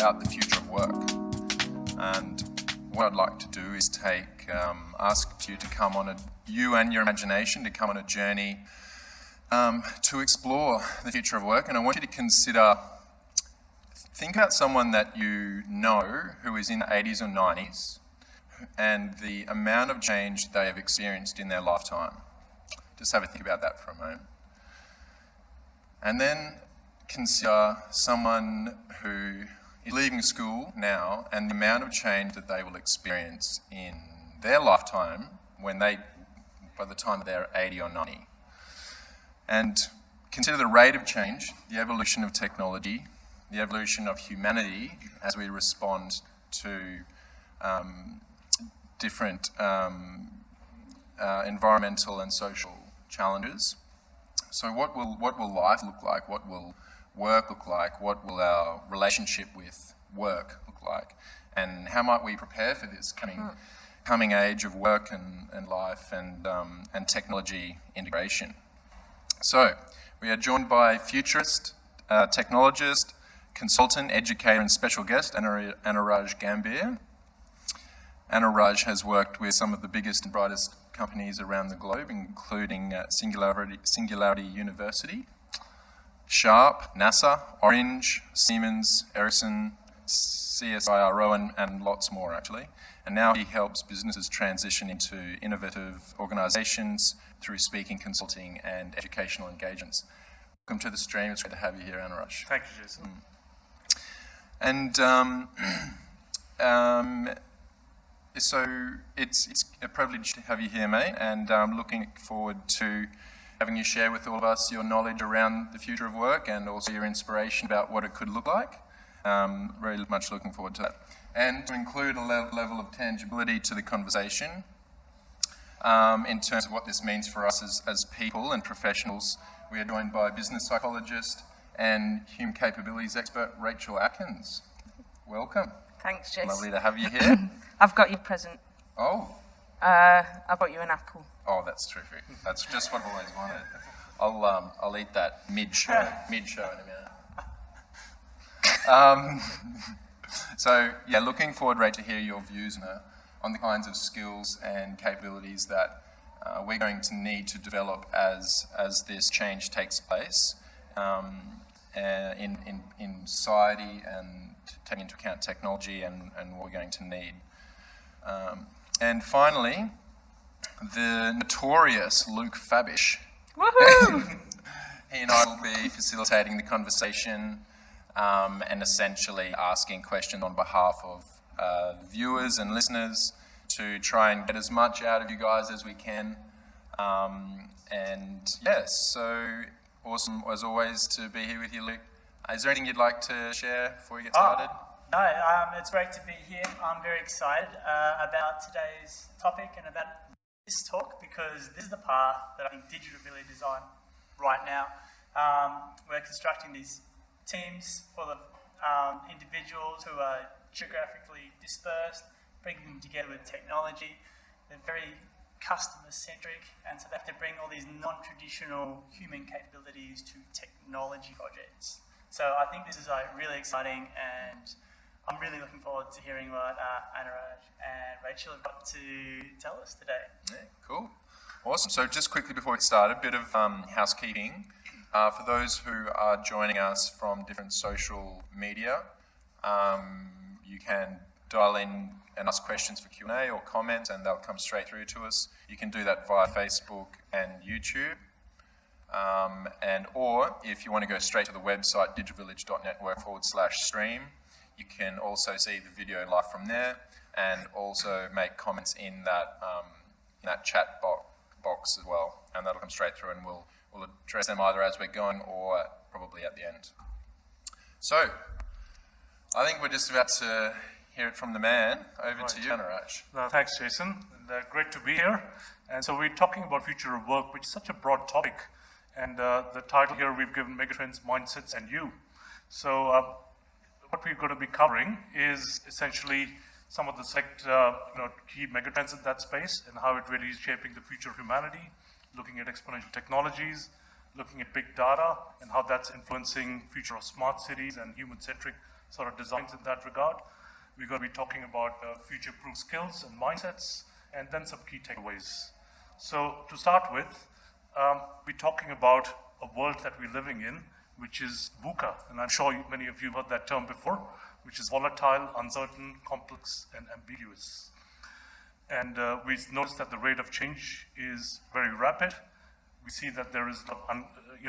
about the future of work. And what I'd like to do is ask you to come on you and your imagination to come on a journey to explore the future of work. And I want you to think about someone that you know who is in the 80s or 90s and the amount of change they have experienced in their lifetime. Just have a think about that for a moment. And then consider someone who is leaving school now and the amount of change that they will experience in their lifetime by the time they're 80 or 90. And consider the rate of change, the evolution of technology, the evolution of humanity as we respond to different environmental and social challenges. So what will life look like? What will work look like? What will our relationship with work look like? And how might we prepare for this coming age of work and life and technology integration? So we are joined by futurist, technologist, consultant, educator and special guest, Anuraj Gambhir. Anuraj has worked with some of the biggest and brightest companies around the globe, including Singularity University, Sharp, NASA, Orange, Siemens, Ericsson, CSIRO, and lots more actually. And now he helps businesses transition into innovative organisations through speaking, consulting and educational engagements. Welcome to the stream. It's great to have you here, Anuraj. Thank you, Jason. And so it's a privilege to have you here, mate, and I'm looking forward to having you share with all of us your knowledge around the future of work and also your inspiration about what it could look like. Very much looking forward to that. And to include a level of tangibility to the conversation in terms of what this means for us as people and professionals, we are joined by business psychologist and human capabilities expert, Rachel Atkins. Welcome. Thanks, Jason. Lovely to have you here. I've got you a present. Oh. I brought you an apple. Oh, that's terrific. That's just what I've always wanted. I'll eat that mid-show in a minute. So, yeah, looking forward, Ray, to hear your views on the kinds of skills and capabilities that we're going to need to develop as this change takes place in society and taking into account technology and what we're going to need. And finally, the notorious Luke Fabish. Woohoo! He and I will be facilitating the conversation and essentially asking questions on behalf of the viewers and listeners to try and get as much out of you guys as we can. And yes, so awesome as always to be here with you, Luke. Is there anything you'd like to share before we get started? No, it's great to be here. I'm very excited about today's topic and about this talk because this is the path that I think digital really design right now. We're constructing these teams for the individuals who are geographically dispersed, bringing them together with technology. They're very customer-centric, and so they have to bring all these non-traditional human capabilities to technology projects. So I think this is really exciting, and I'm really looking forward to hearing what Anuraj and Rachel have got to tell us today. Yeah, cool. Awesome. So just quickly before we start, a bit of housekeeping. For those who are joining us from different social media, you can dial in and ask questions for Q&A or comments, and they'll come straight through to us. You can do that via Facebook and YouTube. Or if you want to go straight to the website, digitalvillage.network/stream, you can also see the video live from there and also make comments in that chat box as well. And that'll come straight through and we'll address them either as we're going or probably at the end. So, I think we're just about to hear it from the man. Over to you, Anuraj. Thanks, Jason. And, great to be here. And so we're talking about future of work, which is such a broad topic. And the title here we've given Megatrends, Mindsets, and You. So what we're going to be covering is essentially some of the key megatrends in that space and how it really is shaping the future of humanity, looking at exponential technologies, looking at big data and how that's influencing future of smart cities and human-centric sort of designs in that regard. We're going to be talking about future-proof skills and mindsets, and then some key takeaways. So to start with, we're talking about a world that we're living in, which is VUCA, and I'm sure many of you heard that term before, which is volatile, uncertain, complex, and ambiguous. And we noticed that the rate of change is very rapid. We see that there is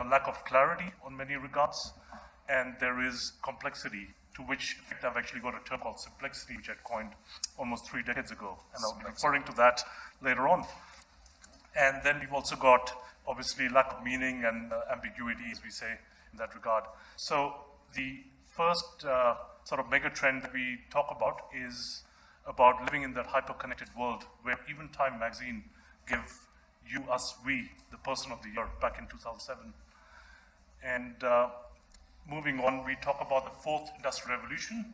lack of clarity on many regards, and there is complexity, to which I've actually got a term called simplexity, which I coined almost 3 decades ago, and I'll be referring to that later on. And then we've also got, obviously, lack of meaning and ambiguity, as we say, in that regard. So the first sort of mega trend that we talk about is about living in that hyper-connected world, where even Time magazine gave you, us, we, the person of the year back in 2007. And moving on, we talk about the fourth industrial revolution,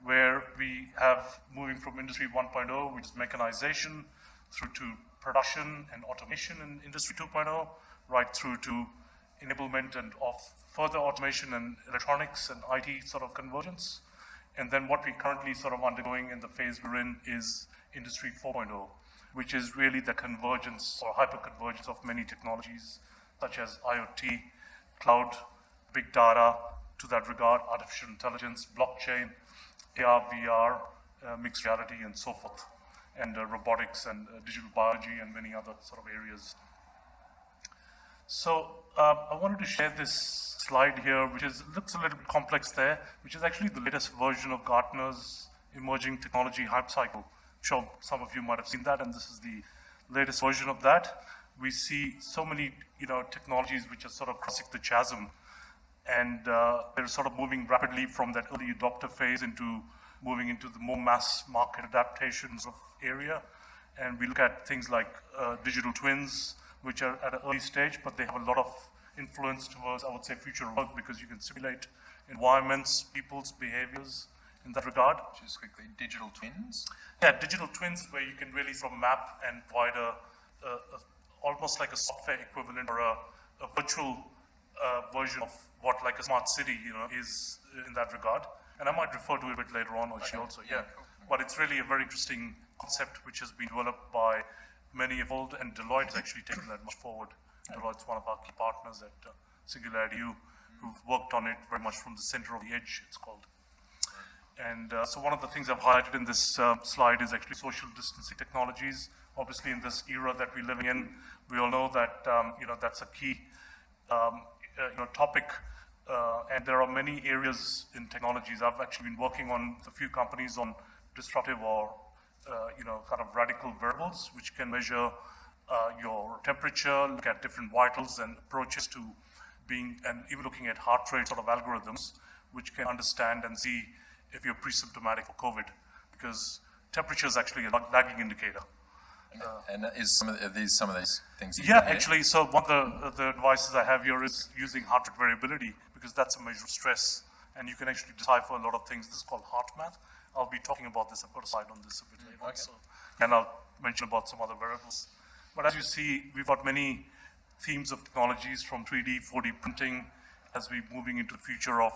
where we have moving from Industry 1.0, which is mechanization, through to production and automation in Industry 2.0, right through to enablement and of further automation and electronics and IT sort of convergence. And then what we're currently sort of undergoing in the phase we're in is Industry 4.0, which is really the convergence or hyper-convergence of many technologies, such as IoT, cloud, big data, to that regard, artificial intelligence, blockchain, AR, VR, mixed reality, and so forth, and robotics and digital biology and many other sort of areas. So I wanted to share this slide here, which looks a little bit complex there, which is actually the latest version of Gartner's emerging technology hype cycle. I'm sure some of you might have seen that, and this is the latest version of that. We see so many technologies which are sort of crossing the chasm, and they're sort of moving rapidly from that early adopter phase into moving into the more mass market adaptations of area. And we look at things like digital twins, which are at an early stage, but they have a lot of influence towards, I would say, future work, because you can simulate environments, people's behaviors in that regard. Just quickly, digital twins? Yeah, digital twins, where you can really sort of map and provide almost like a software equivalent or a virtual version of what like a smart city is in that regard. And I might refer to it a bit later on, actually, also, yeah. Cool. But it's really a very interesting concept which has been developed by many involved, and Deloitte has actually taken that much forward. Deloitte's one of our key partners at Singularity U, who've worked on it very much from the center of the edge, it's called. And so one of the things I've highlighted in this slide is actually social distancing technologies. Obviously, in this era that we're living in, we all know that that's a key topic. And there are many areas in technologies. I've actually been working on a few companies on disruptive or kind of radical wearables, which can measure your temperature, look at different vitals and approaches to being, and even looking at heart rate sort of algorithms, which can understand and see if you're pre-symptomatic for COVID, because temperature is actually a lagging indicator. And is some of these things? Yeah, actually, so one of the devices I have here is using heart rate variability, because that's a measure of stress, and you can actually decipher a lot of things. This is called heart math. I'll be talking about this. I've got a slide on this a bit later. Okay. So, and I'll mention about some other variables. But as you see, we've got many themes of technologies, from 3D, 4D printing, as we're moving into the future of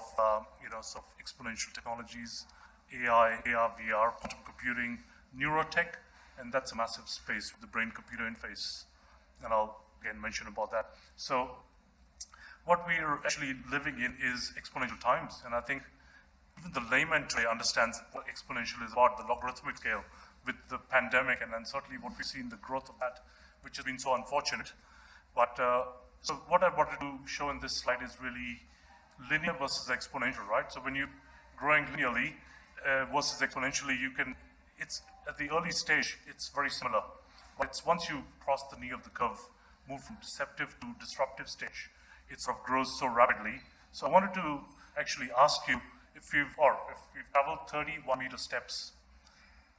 sort of exponential technologies, AI, AR, VR, quantum computing, neurotech, and that's a massive space with the brain-computer interface. And I'll again mention about that. So what we're actually living in is exponential times, and I think even the layman today understands what exponential is about, the logarithmic scale, with the pandemic, and then certainly what we see in the growth of that, which has been so unfortunate. But so what I wanted to show in this slide is really linear versus exponential, right? So when you're growing linearly versus exponentially, it's at the early stage, it's very similar. But it's once you cross the knee of the curve, move from deceptive to disruptive stage, it sort of grows so rapidly. So I wanted to actually ask you if you've traveled 30 1-meter steps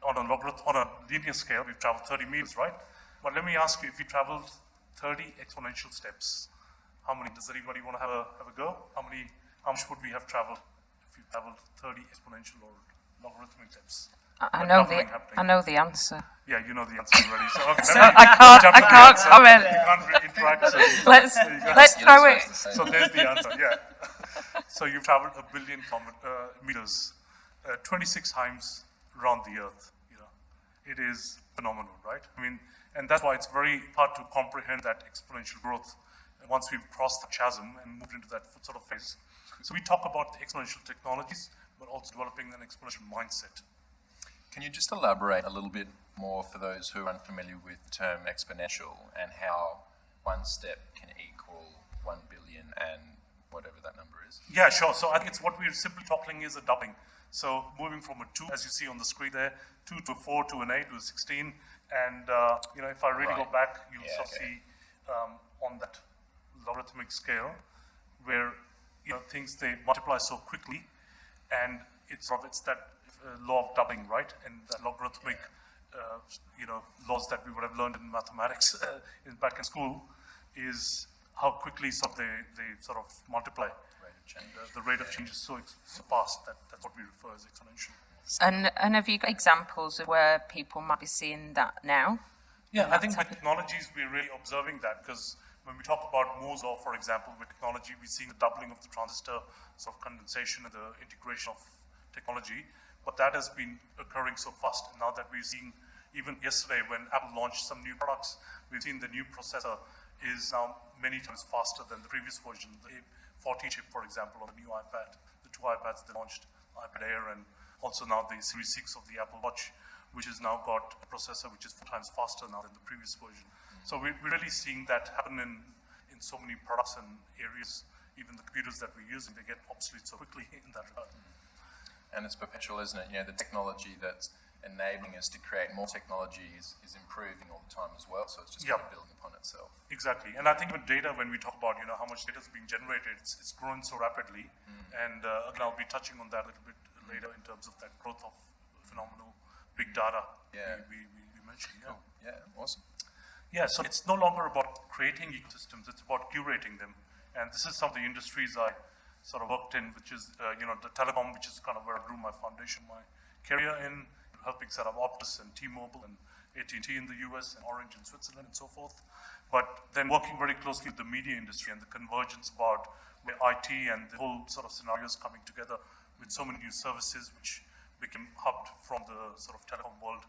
on a linear scale, we've traveled 30 meters, right? But let me ask you, if you traveled 30 exponential steps, how many? Does anybody want to have a go? How much would we have traveled if you traveled 30 exponential or logarithmic steps? I know the answer. Yeah, you know the answer already. So okay, I can't comment. You can't really interact. So Let's throw it. So there's the answer. Yeah. So you've traveled 1 billion meters 26 times around the earth. It is phenomenal, right? I mean, and that's why it's very hard to comprehend that exponential growth once we've crossed the chasm and moved into that sort of phase. So we talk about exponential technologies, but also developing an exponential mindset. Can you just elaborate a little bit more for those who are unfamiliar with the term exponential and how one step can equal 1 billion and whatever that number is? Yeah, sure. So I think it's what we're simply talking is a doubling. So moving from a 2, as you see on the screen there, 2 to a 4 to an 8 to a 16. And, if I really go back, you'll sort of see on that logarithmic scale where, things, they multiply so quickly. And it's that law of doubling, right? And the logarithmic, laws that we would have learned in mathematics back in school is how quickly they sort of multiply. And the rate of change is so fast that's what we refer as exponential. And have you got examples of where people might be seeing that now? Yeah, I think with technologies, we're really observing that because when we talk about Moore's law, for example, with technology, we're seeing the doubling of the transistor sort of condensation and the integration of technology. But that has been occurring so fast. And now that we're seeing, even yesterday when Apple launched some new products, we've seen the new processor is now many times faster than the previous version. The 40 chip, for example, on the new iPad, the 2 iPads they launched, iPad Air, and also now the Series 6 of the Apple Watch, which has now got a processor which is 4 times faster now than the previous version. So we're really seeing that happen in so many products and areas. Even the computers that we're using, they get obsolete so quickly in that regard. And it's perpetual, isn't it? The technology that's enabling us to create more technology is improving all the time as well. So it's just kind of building upon itself. Exactly. And I think with data, when we talk about, how much data is being generated, it's growing so rapidly. And again, I'll be touching on that a little bit later in terms of that growth of phenomenal big data we mentioned. Cool. Yeah, awesome. Yeah, so it's no longer about creating ecosystems, it's about curating them. And this is some of the industries I sort of worked in, which is, the telecom, which is kind of where I grew my foundation, my career in, helping set up Optus and T-Mobile and AT&T in the US and Orange in Switzerland and so forth. But then working very closely with the media industry and the convergence about the IT and the whole sort of scenarios coming together with so many new services which became hubbed from the sort of telecom world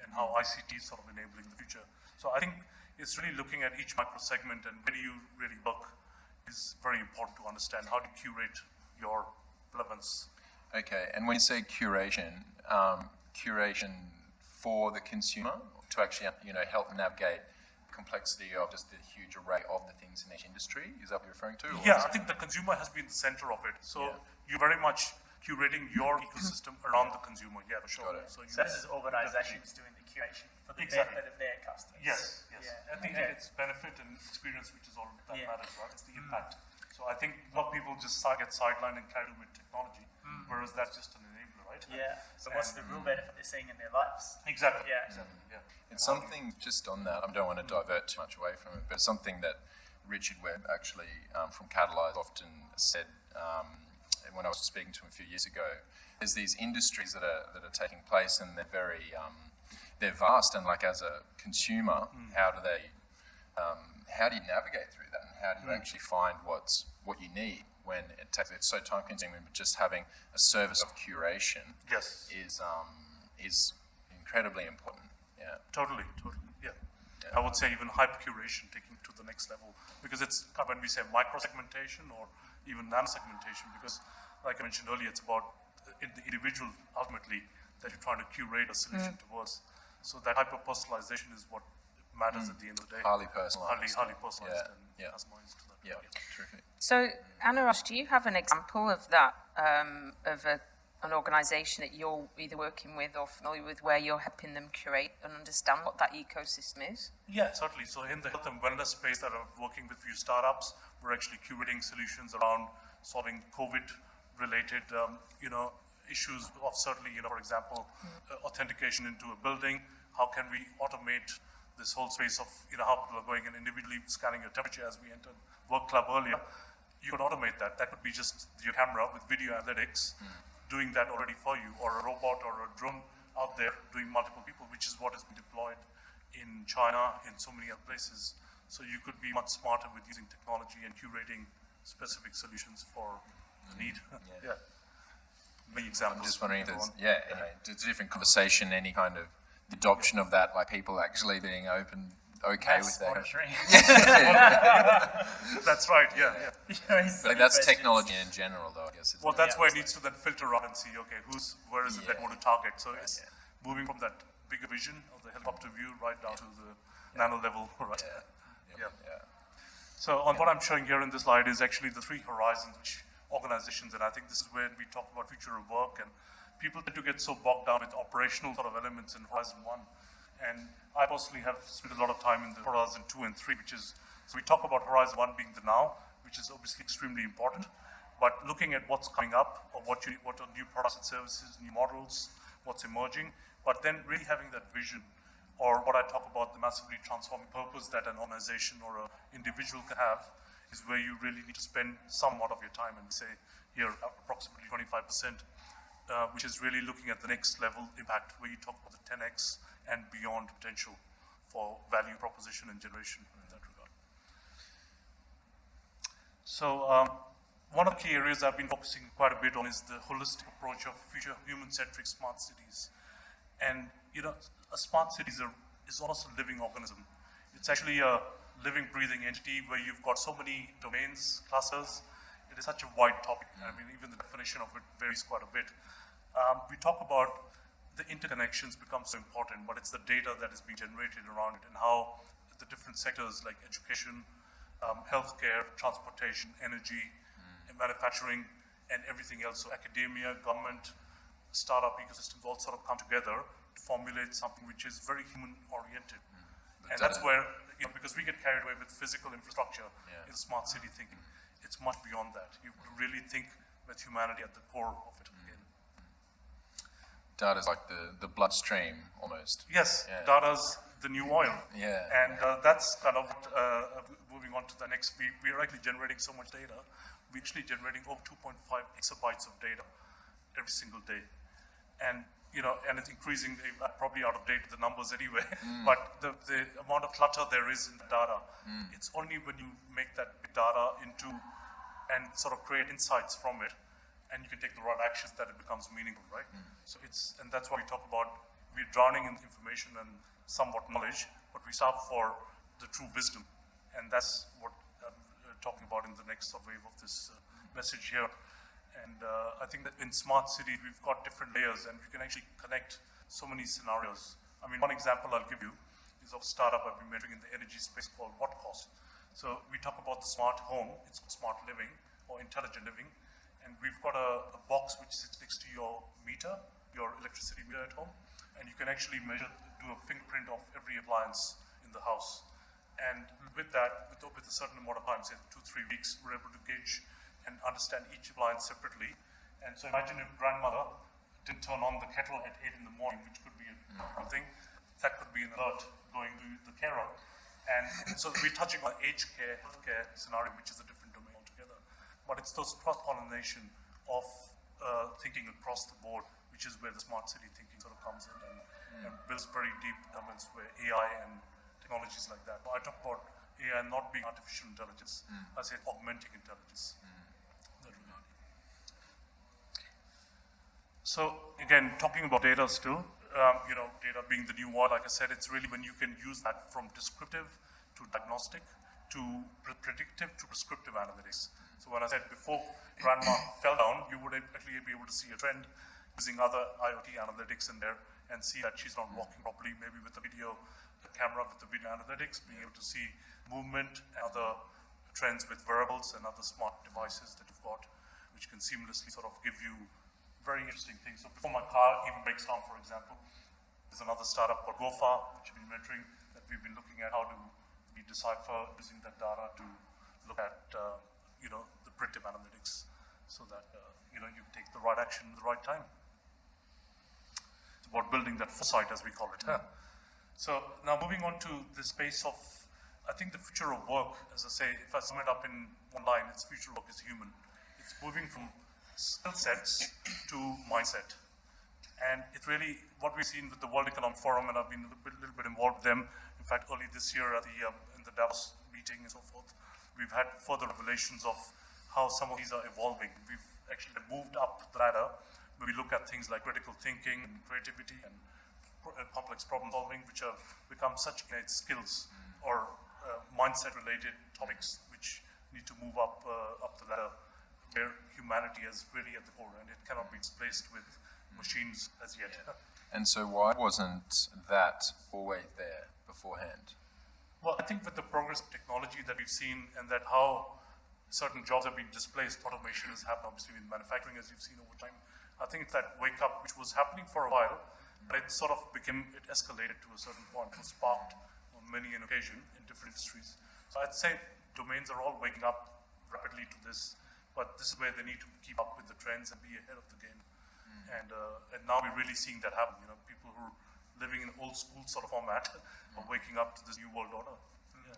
and how ICT is sort of enabling the future. So I think it's really looking at each micro segment and where you really look is very important to understand how to curate your relevance. Okay, and when you say curation, curation for the consumer to actually, help navigate complexity of just the huge array of the things in each industry? Is that what you're referring to? Yeah, I think the consumer has been the center of it. So you're very much curating your ecosystem around the consumer. Yeah, for sure. So this is organizations doing the curation for the benefit of their customers. Yes. I think it's benefit and experience which is all that matters, right? It's the impact. So I think a lot of people just get sidelined and carried with technology, whereas that's just an enabler, right? Yeah. So what's the real benefit they're seeing in their lives? Exactly. Yeah. Exactly. Yeah. It's something just on that, I don't want to divert too much away from it, but something that Richard Webb actually from Catalyze often said when I was speaking to him a few years ago. There's these industries that are taking place and they're very they're vast, and like as a consumer, how do you navigate through that, and how do you actually find what you need when it's so time consuming? But just having a service of curation is incredibly important. Yeah. Totally. Yeah. I would say even hyper curation, taking it to the next level, because it's when we say micro segmentation or even nano segmentation, because like I mentioned earlier, it's about the individual ultimately that you're trying to curate a solution towards. So that hyper personalization is what matters at the end of the day. Highly personalized. Highly personalized and customized to that. Yeah, terrific. So, Anuraj, do you have an example of that, of an organisation that you're either working with or familiar with where you're helping them curate and understand what that ecosystem is? Yeah, certainly. So in the health and wellness space that I'm working with a few startups, we're actually curating solutions around solving COVID-related, issues of certainly, for example, authentication into a building. How can we automate this whole space of, how people are going and individually scanning your temperature as we entered Work Club earlier? You could automate that. That could be just your camera with video analytics doing that already for you, or a robot or a drone out there doing multiple people, which is what has been deployed in China, in so many other places. So you could be much smarter with using technology and curating specific solutions for the need. many examples. I'm just wondering if there's, everyone. it's a different conversation, any kind of adoption of that, like people actually being okay with that. Monitoring. That's right, yeah. But that's technology in general, though, I guess. Well, that's where it needs to then filter out and see, okay, where is it that want to target? So it's moving from that bigger vision of the helicopter view right down to the nano level, right? Yeah. So on what I'm showing here in this slide is actually the 3 horizons which organizations, and I think this is where we talk about future of work, and people tend to get so bogged down with operational sort of elements in Horizon 1. And I personally have spent a lot of time in the Horizon 2 and 3, so we talk about Horizon 1 being the now, which is obviously extremely important, but looking at what's coming up, or what are new products and services, new models, what's emerging, but then really having that vision, or what I talk about, the massively transforming purpose that an organization or an individual can have, is where you really need to spend somewhat of your time, and say here approximately 25%, which is really looking at the next level impact, where you talk about the 10x and beyond potential for value proposition and generation in that regard. So one of the key areas I've been focusing quite a bit on is the holistic approach of future human-centric smart cities. And a smart city is almost a living organism. It's actually a living, breathing entity where you've got so many domains, clusters. It is such a wide topic. I mean, even the definition of it varies quite a bit. We talk about the interconnections become so important, but it's the data that is being generated around it, and how the different sectors like education, healthcare, transportation, energy, and manufacturing, and everything else, so academia, government, startup ecosystems all sort of come together to formulate something which is very human-oriented. And that's where, because we get carried away with physical infrastructure in smart city thinking, it's much beyond that. You really think with humanity at the core of it again. Data's like the bloodstream, almost. Yes, data's the new oil. Yeah. And that's kind of moving on to the next. We are actually generating so much data. We're actually generating over 2.5 exabytes of data every single day. And and it's increasing, probably out of date the numbers anyway, but the amount of clutter there is in the data, it's only when you make that big data into, and sort of create insights from it, and you can take the right actions, that it becomes meaningful, right? So and that's what we talk about. We're drowning in information and somewhat knowledge, but we start for the true wisdom, and that's what I'm talking about in the next wave of this message here. And I think that in smart cities, we've got different layers, and we can actually connect so many scenarios. I mean, one example I'll give you is of a startup I've been mentoring in the energy space called What Cost. So we talk about the smart home, it's smart living or intelligent living, and we've got a box which sits next to your meter, your electricity meter at home, and you can actually do a fingerprint of every appliance in the house. And with that, with a certain amount of time, say 2-3 weeks, we're able to gauge and understand each appliance separately. And so imagine if grandmother didn't turn on the kettle at 8 in the morning, which could be a typical thing, that could be an alert going to the carer. And so we're touching on aged care, healthcare scenario, which is a different domain altogether. But it's those cross-pollination of thinking across the board, which is where the smart city thinking sort of comes in and builds very deep elements where AI and technologies like that. I talk about AI not being artificial intelligence, I say augmenting intelligence. So again, talking about data still, data being the new word, like I said, it's really when you can use that from descriptive to diagnostic to predictive to prescriptive analytics. So when I said before grandma fell down, you would actually be able to see a trend using other IoT analytics in there and see that she's not walking properly, maybe with the camera with the video analytics, being able to see movement and other trends with wearables and other smart devices that you've got, which can seamlessly sort of give you very interesting things. So before my car even breaks down, for example, there's another startup called GoFar, which we've been mentoring, that we've been looking at how do we decipher using that data to look at, the predictive analytics so that, you take the right action at the right time. It's about building that foresight, as we call it. So now moving on to the space of, I think the future of work, as I say, if I sum it up in one line, it's future of work is human. It's moving from skill sets to mindset. And it's really what we've seen with the World Economic Forum, and I've been a little bit involved with them. In fact, early this year at in the Davos meeting and so forth, we've had further revelations of how some of these are evolving. We've actually moved up the ladder, when we look at things like critical thinking and creativity and complex problem solving, which have become such innate skills or mindset-related topics which need to move up the ladder, where humanity is really at the core, and it cannot be displaced with machines as yet. And so why wasn't that always there beforehand? Well, I think with the progress of technology that we've seen and that how certain jobs have been displaced, automation has happened obviously with manufacturing as you've seen over time. I think it's that wake up which was happening for a while, but it sort of it escalated to a certain point, was sparked on many an occasion in different industries. So I'd say domains are all waking up rapidly to this, but this is where they need to keep up with the trends and be ahead of the game. And now we're really seeing that happen. You know, people who are living in old school sort of format are waking up to this new world order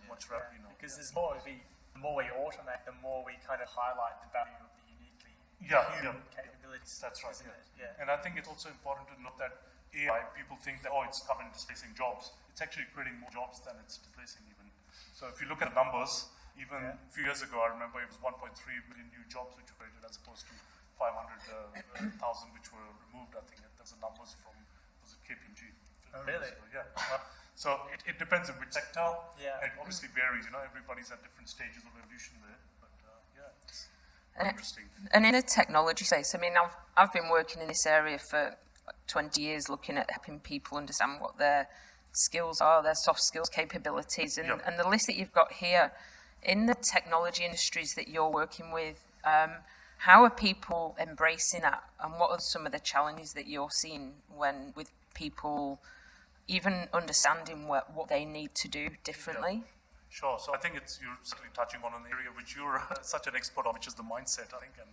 much rapidly now. Because the more we automate, the more we kind of highlight the value of the uniquely human capabilities. That's right. Isn't it? Yeah. And I think it's also important to note that AI, people think that, it's coming displacing jobs. It's actually creating more jobs than it's displacing even. So if you look at the numbers, even a few years ago, I remember it was 1.3 million new jobs which were created as opposed to 500,000 which were removed. I think there's the numbers from, was it KPMG? Oh, really? Yeah. So it depends on which sector. Yeah. It obviously varies, everybody's at different stages of evolution there. But it's interesting. And in a technology space, I mean, I've been working in this area for 20 years, looking at helping people understand what their skills are, their soft skills, capabilities, and the list that you've got here, in the technology industries that you're working with, how are people embracing that, and what are some of the challenges that you're seeing with people even understanding what they need to do differently? Sure. So I think you're certainly touching on an area which you're such an expert on, which is the mindset, I think, and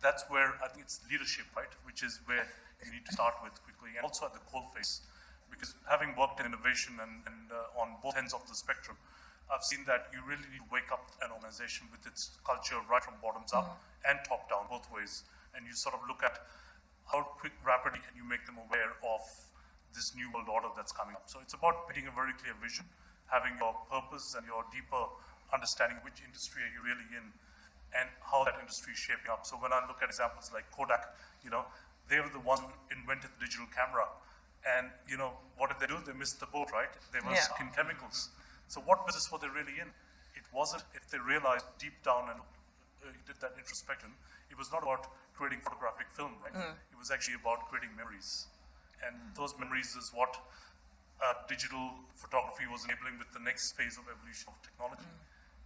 that's where I think it's leadership, right, which is where you need to start with quickly, and also at the coal face, because having worked in innovation and on both ends of the spectrum, I've seen that you really need to wake up an organization with its culture right from bottoms up and top down, both ways. And you sort of look at how rapidly can you make them aware of this new world order that's coming up. So it's about painting a very clear vision, having your purpose and your deeper understanding which industry are you really in and how that industry is shaping up. So when I look at examples like Kodak, they were the ones who invented the digital camera. And, what did they do? They missed the boat, right? They were stuck in chemicals. So what business were they really in? It wasn't, if they realized deep down and did that introspection, it was not about creating photographic film, right? It was actually about creating memories. And those memories is what digital photography was enabling with the next phase of evolution of technology.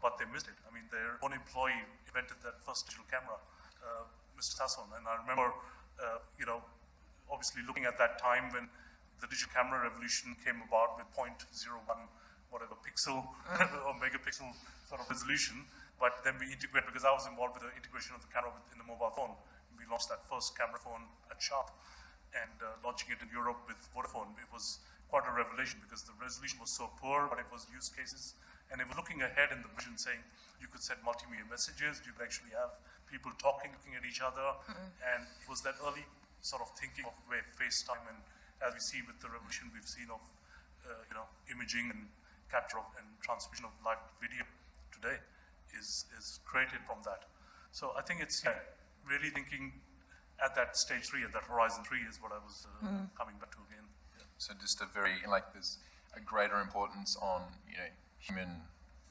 But they missed it. I mean, their own employee invented that first digital camera, Mr. Sasson. And I remember, obviously looking at that time when the digital camera revolution came about with 0.01 whatever pixel or megapixel sort of resolution, but then we integrate, because I was involved with the integration of the camera in the mobile phone. We launched that first camera phone at Sharp, and launching it in Europe with Vodafone, it was quite a revelation because the resolution was so poor, but it was use cases, and it was looking ahead in the vision, saying you could send multimedia messages, you could actually have people talking, looking at each other, and it was that early sort of thinking of where FaceTime, and as we see with the revolution we've seen of imaging and capture and transmission of live video today is created from that. So I think it's really thinking at that stage 3, at that horizon 3 is what I was coming back to again. Yeah. So just there's a greater importance on, human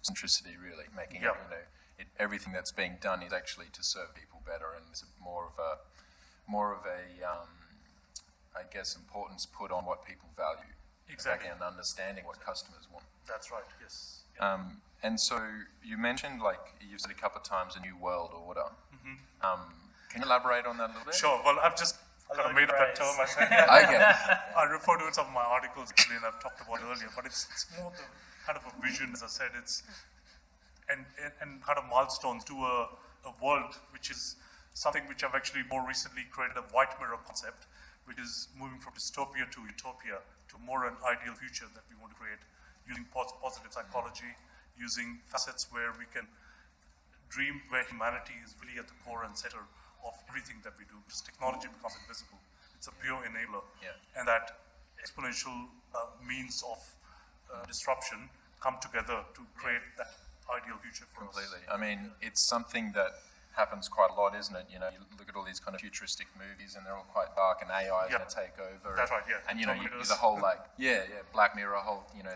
centricity, really, making it, everything that's being done is actually to serve people better, and there's more of a I guess, importance put on what people value. Exactly. And understanding what customers want. That's right, yes. Yeah. And so you mentioned, you've said a couple of times, a new world order. Can you elaborate on that a little bit? Sure. Well, I've just kind of made up that term. I refer to it in some of my articles, actually, and I've talked about it earlier, but it's more the kind of a vision, as I said, and kind of milestones to a world which is something which I've actually more recently created a white mirror concept, which is moving from dystopia to utopia, to more an ideal future that we want to create, using positive psychology, using facets where we can dream, where humanity is really at the core and center of everything that we do, because technology becomes invisible. It's a pure enabler. Yeah. And that exponential means of disruption come together to create that ideal future for us. Completely. I mean, it's something that happens quite a lot, isn't it? You know, you look at all these kind of futuristic movies, and they're all quite dark, and AI is going to take over. That's right. Yeah. And you know, the whole Black Mirror,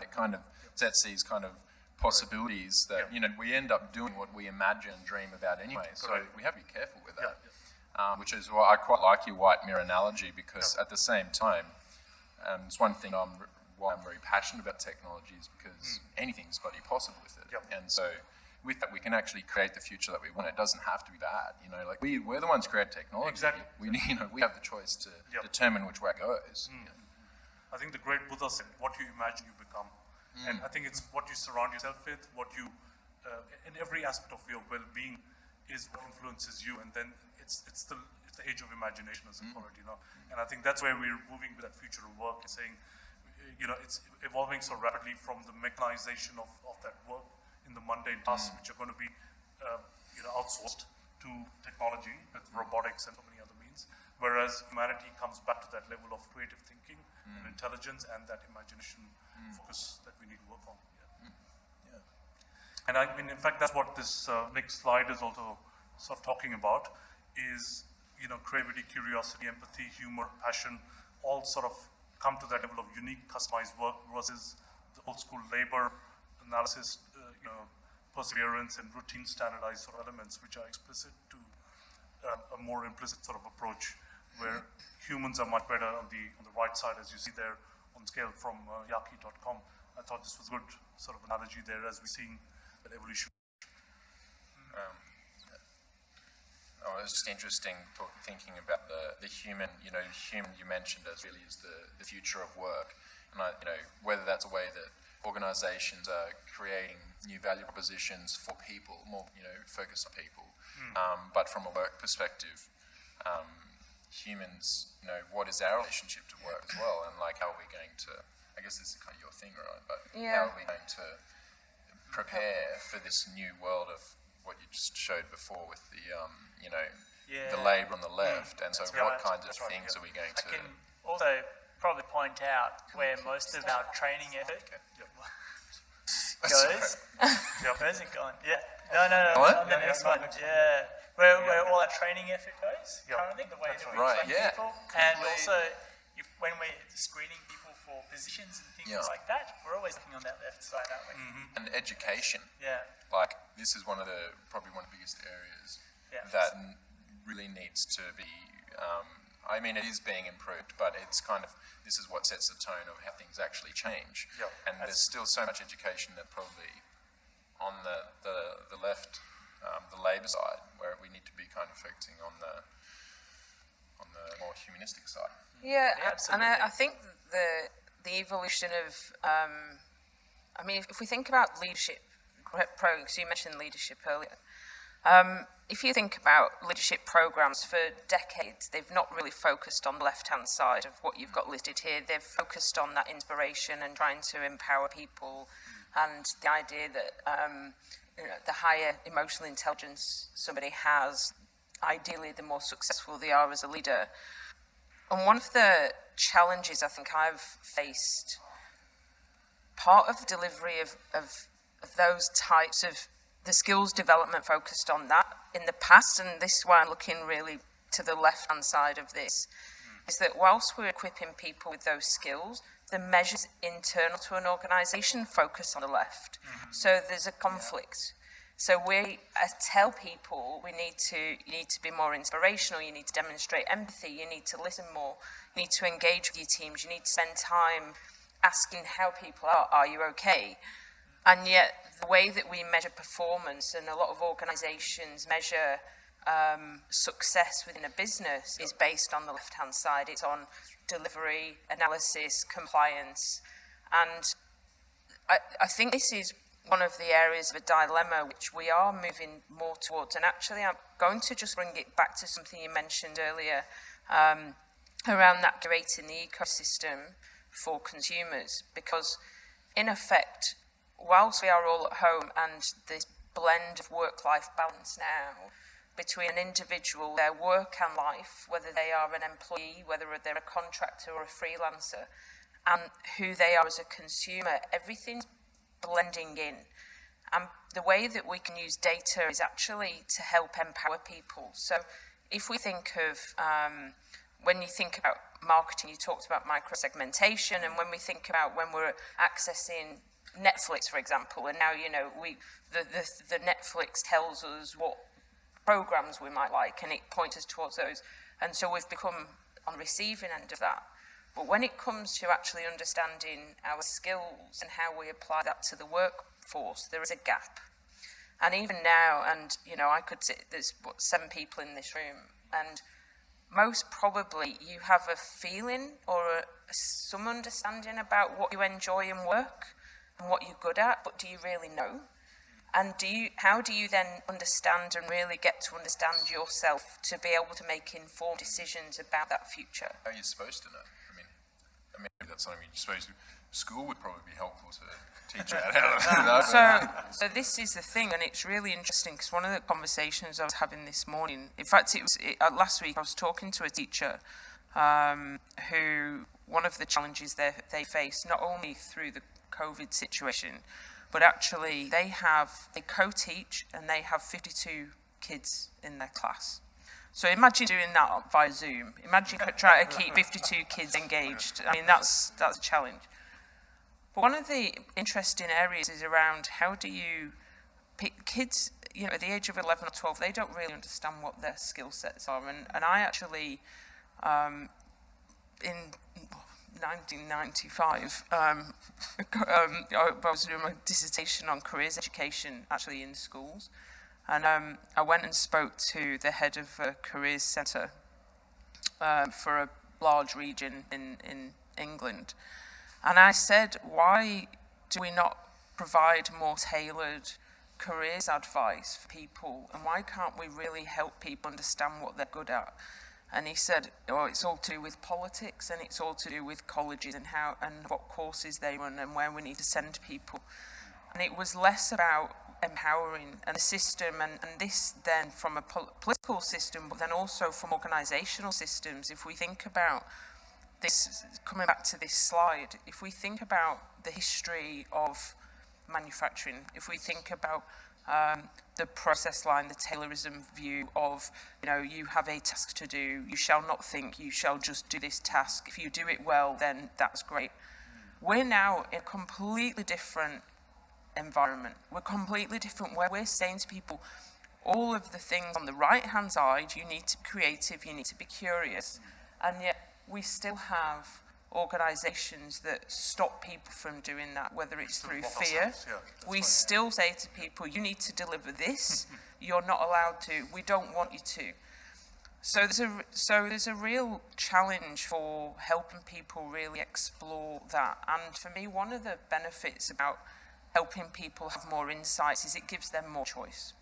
it kind of sets these kind of possibilities that we end up doing what we imagine and dream about anyway. So we have to be careful with that. Which is why I quite like your white mirror analogy, because at the same time, it's one thing why I'm very passionate about technology is because anything's bloody possible with it. And so with that, we can actually create the future that we want. It doesn't have to be bad. You know, like we're the ones who create technology. Exactly. We have the choice to determine which way it goes. I think the great Buddha said, what you imagine you become. And I think it's what you surround yourself with, what you, in every aspect of your well-being is what influences you. And then it's the age of imagination, as I call it, And I think that's where we're moving with that future of work, is saying, it's evolving so rapidly from the mechanization of that work in the mundane tasks, which are going to be, outsourced to technology with robotics and so many other means. Whereas humanity comes back to that level of creative thinking and intelligence and that imagination focus that we need to work on. And I mean, in fact, that's what this next slide is also sort of talking about, is, creativity, curiosity, empathy, humor, passion, all sort of come to that level of unique, customized work versus the old school labor analysis, perseverance and routine standardized sort of elements, which are explicit to a more implicit sort of approach, where humans are much better on the right side, as you see there on scale from yaki.com. I thought this was good sort of analogy there as we're seeing that evolution. It's just interesting thinking about the human, human you mentioned as really is the future of work. And whether that's a way that organizations are creating new value propositions for people, more, focus on people. But from a work perspective, humans, what is our relationship to work as well? And like, how are we going to, I guess this is kind of your thing, right? But how are we going to prepare for this new world of what you just showed before with the, the labour on the left? And so what kinds of things are we going to... I can also probably point out where most of our training effort goes. Where's it gone? No, on the next one. Where all our training effort goes, currently, the way that we train people. And also, when we're screening people for positions and things like that, we're always looking on that left side, aren't we? And education. Like, this is probably one of the biggest areas that really needs to be, it is being improved, but it's kind of, this is what sets the tone of how things actually change. And there's still so much education that probably on the left, the labour side, where we need to be kind of focusing on the more humanistic side. And I think the evolution of, if we think about leadership programs, you mentioned leadership earlier. If you think about leadership programs, for decades, they've not really focused on the left-hand side of what you've got listed here. They've focused on that inspiration and trying to empower people, and the idea that the higher emotional intelligence somebody has, ideally the more successful they are as a leader. And one of the challenges I think I've faced, part of the delivery of those types of the skills development focused on that in the past, and this is why I'm looking really to the left-hand side of this, is that whilst we're equipping people with those skills, the measures internal to an organisation focus on the left. So there's a conflict. So we tell people you need to be more inspirational, you need to demonstrate empathy, you need to listen more, you need to engage with your teams, you need to spend time asking how people are you okay? And yet the way that we measure performance, and a lot of organisations measure success within a business, is based on the left-hand side. It's on delivery, analysis, compliance. And I think this is one of the areas of a dilemma which we are moving more towards. And actually, I'm going to just bring it back to something you mentioned earlier around that curating the ecosystem for consumers. Because in effect, whilst we are all at home, and this blend of work-life balance now between an individual, their work and life, whether they are an employee, whether they're a contractor or a freelancer, and who they are as a consumer, everything's blending in. And the way that we can use data is actually to help empower people. So if we think of, when you think about marketing, you talked about micro-segmentation, and when we think about when we're accessing Netflix, for example, and now, you know, the Netflix tells us what programs we might like, and it points us towards those. And so we've become on the receiving end of that. But when it comes to actually understanding our skills and how we apply that to the workforce, there is a gap. And even now, and you know, I could sit, there's 7 people in this room, and most probably you have a feeling or some understanding about what you enjoy in work and what you're good at, but do you really know? And how do you then understand and really get to understand yourself to be able to make informed decisions about that future? How are you supposed to know? I mean, that's something you're supposed to. School would probably be helpful to teach you how to know. So this is the thing, and it's really interesting because one of the conversations I was having this morning, in fact, last week I was talking to a teacher who, one of the challenges they face, not only through the COVID situation, but actually they co-teach and they have 52 kids in their class. So imagine doing that via Zoom. Imagine trying to keep 52 kids engaged. I mean, that's a challenge. But one of the interesting areas is around how do you pick kids, you know, at the age of 11 or 12, they don't really understand what their skill sets are. And I actually, in 1995, I was doing my dissertation on careers education actually in schools. And I went and spoke to the head of a careers centre for a large region in England. And I said, why do we not provide more tailored careers advice for people? And why can't we really help people understand what they're good at? And he said, oh, it's all to do with politics, and it's all to do with colleges and what courses they run and where we need to send people. And it was less about empowering and the system, and this then from a political system, but then also from organisational systems. If we think about this, coming back to this slide, if we think about the history of manufacturing, if we think about the process line, the Taylorism view of, you know, you have a task to do, you shall not think, you shall just do this task. If you do it well, then that's great. We're now in a completely different environment. We're completely different, where we're saying to people, all of the things on the right-hand side, you need to be creative, you need to be curious, and yet we still have organisations that stop people from doing that, whether it's through fear. We still say to people, you need to deliver this, you're not allowed to, we don't want you to. So there's a real challenge for helping people really explore that. And for me, one of the benefits about helping people have more insights is it gives them more choice.